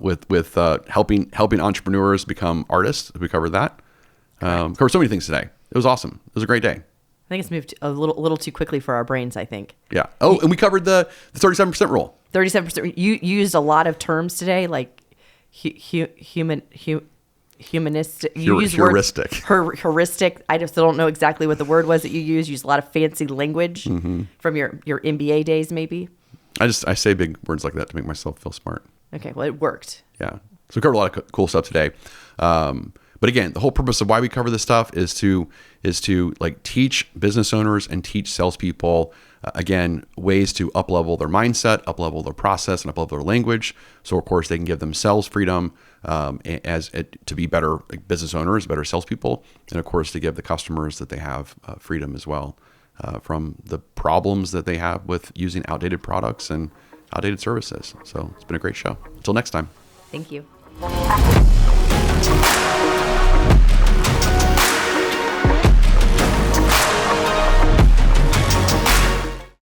with helping entrepreneurs become artists. We covered that. Covered so many things today. It was awesome. It was a great day. I think it's moved a little too quickly for our brains, I think. Yeah. Oh, and we covered the 37% rule. 37%. You used a lot of terms today, like humanistic. Heuristic. Heuristic. I just don't know exactly what the word was that you used. You used a lot of fancy language from your MBA days, maybe. I say big words like that to make myself feel smart. Okay. Well, it worked. Yeah. So we covered a lot of cool stuff today. But again, the whole purpose of why we cover this stuff is to like teach business owners and teach salespeople, again, ways to up-level their mindset, up-level their process, and up-level their language. So of course they can give themselves freedom to be better business owners, better salespeople, and of course to give the customers that they have freedom as well from the problems that they have with using outdated products and outdated services. So it's been a great show. Until next time. Thank you.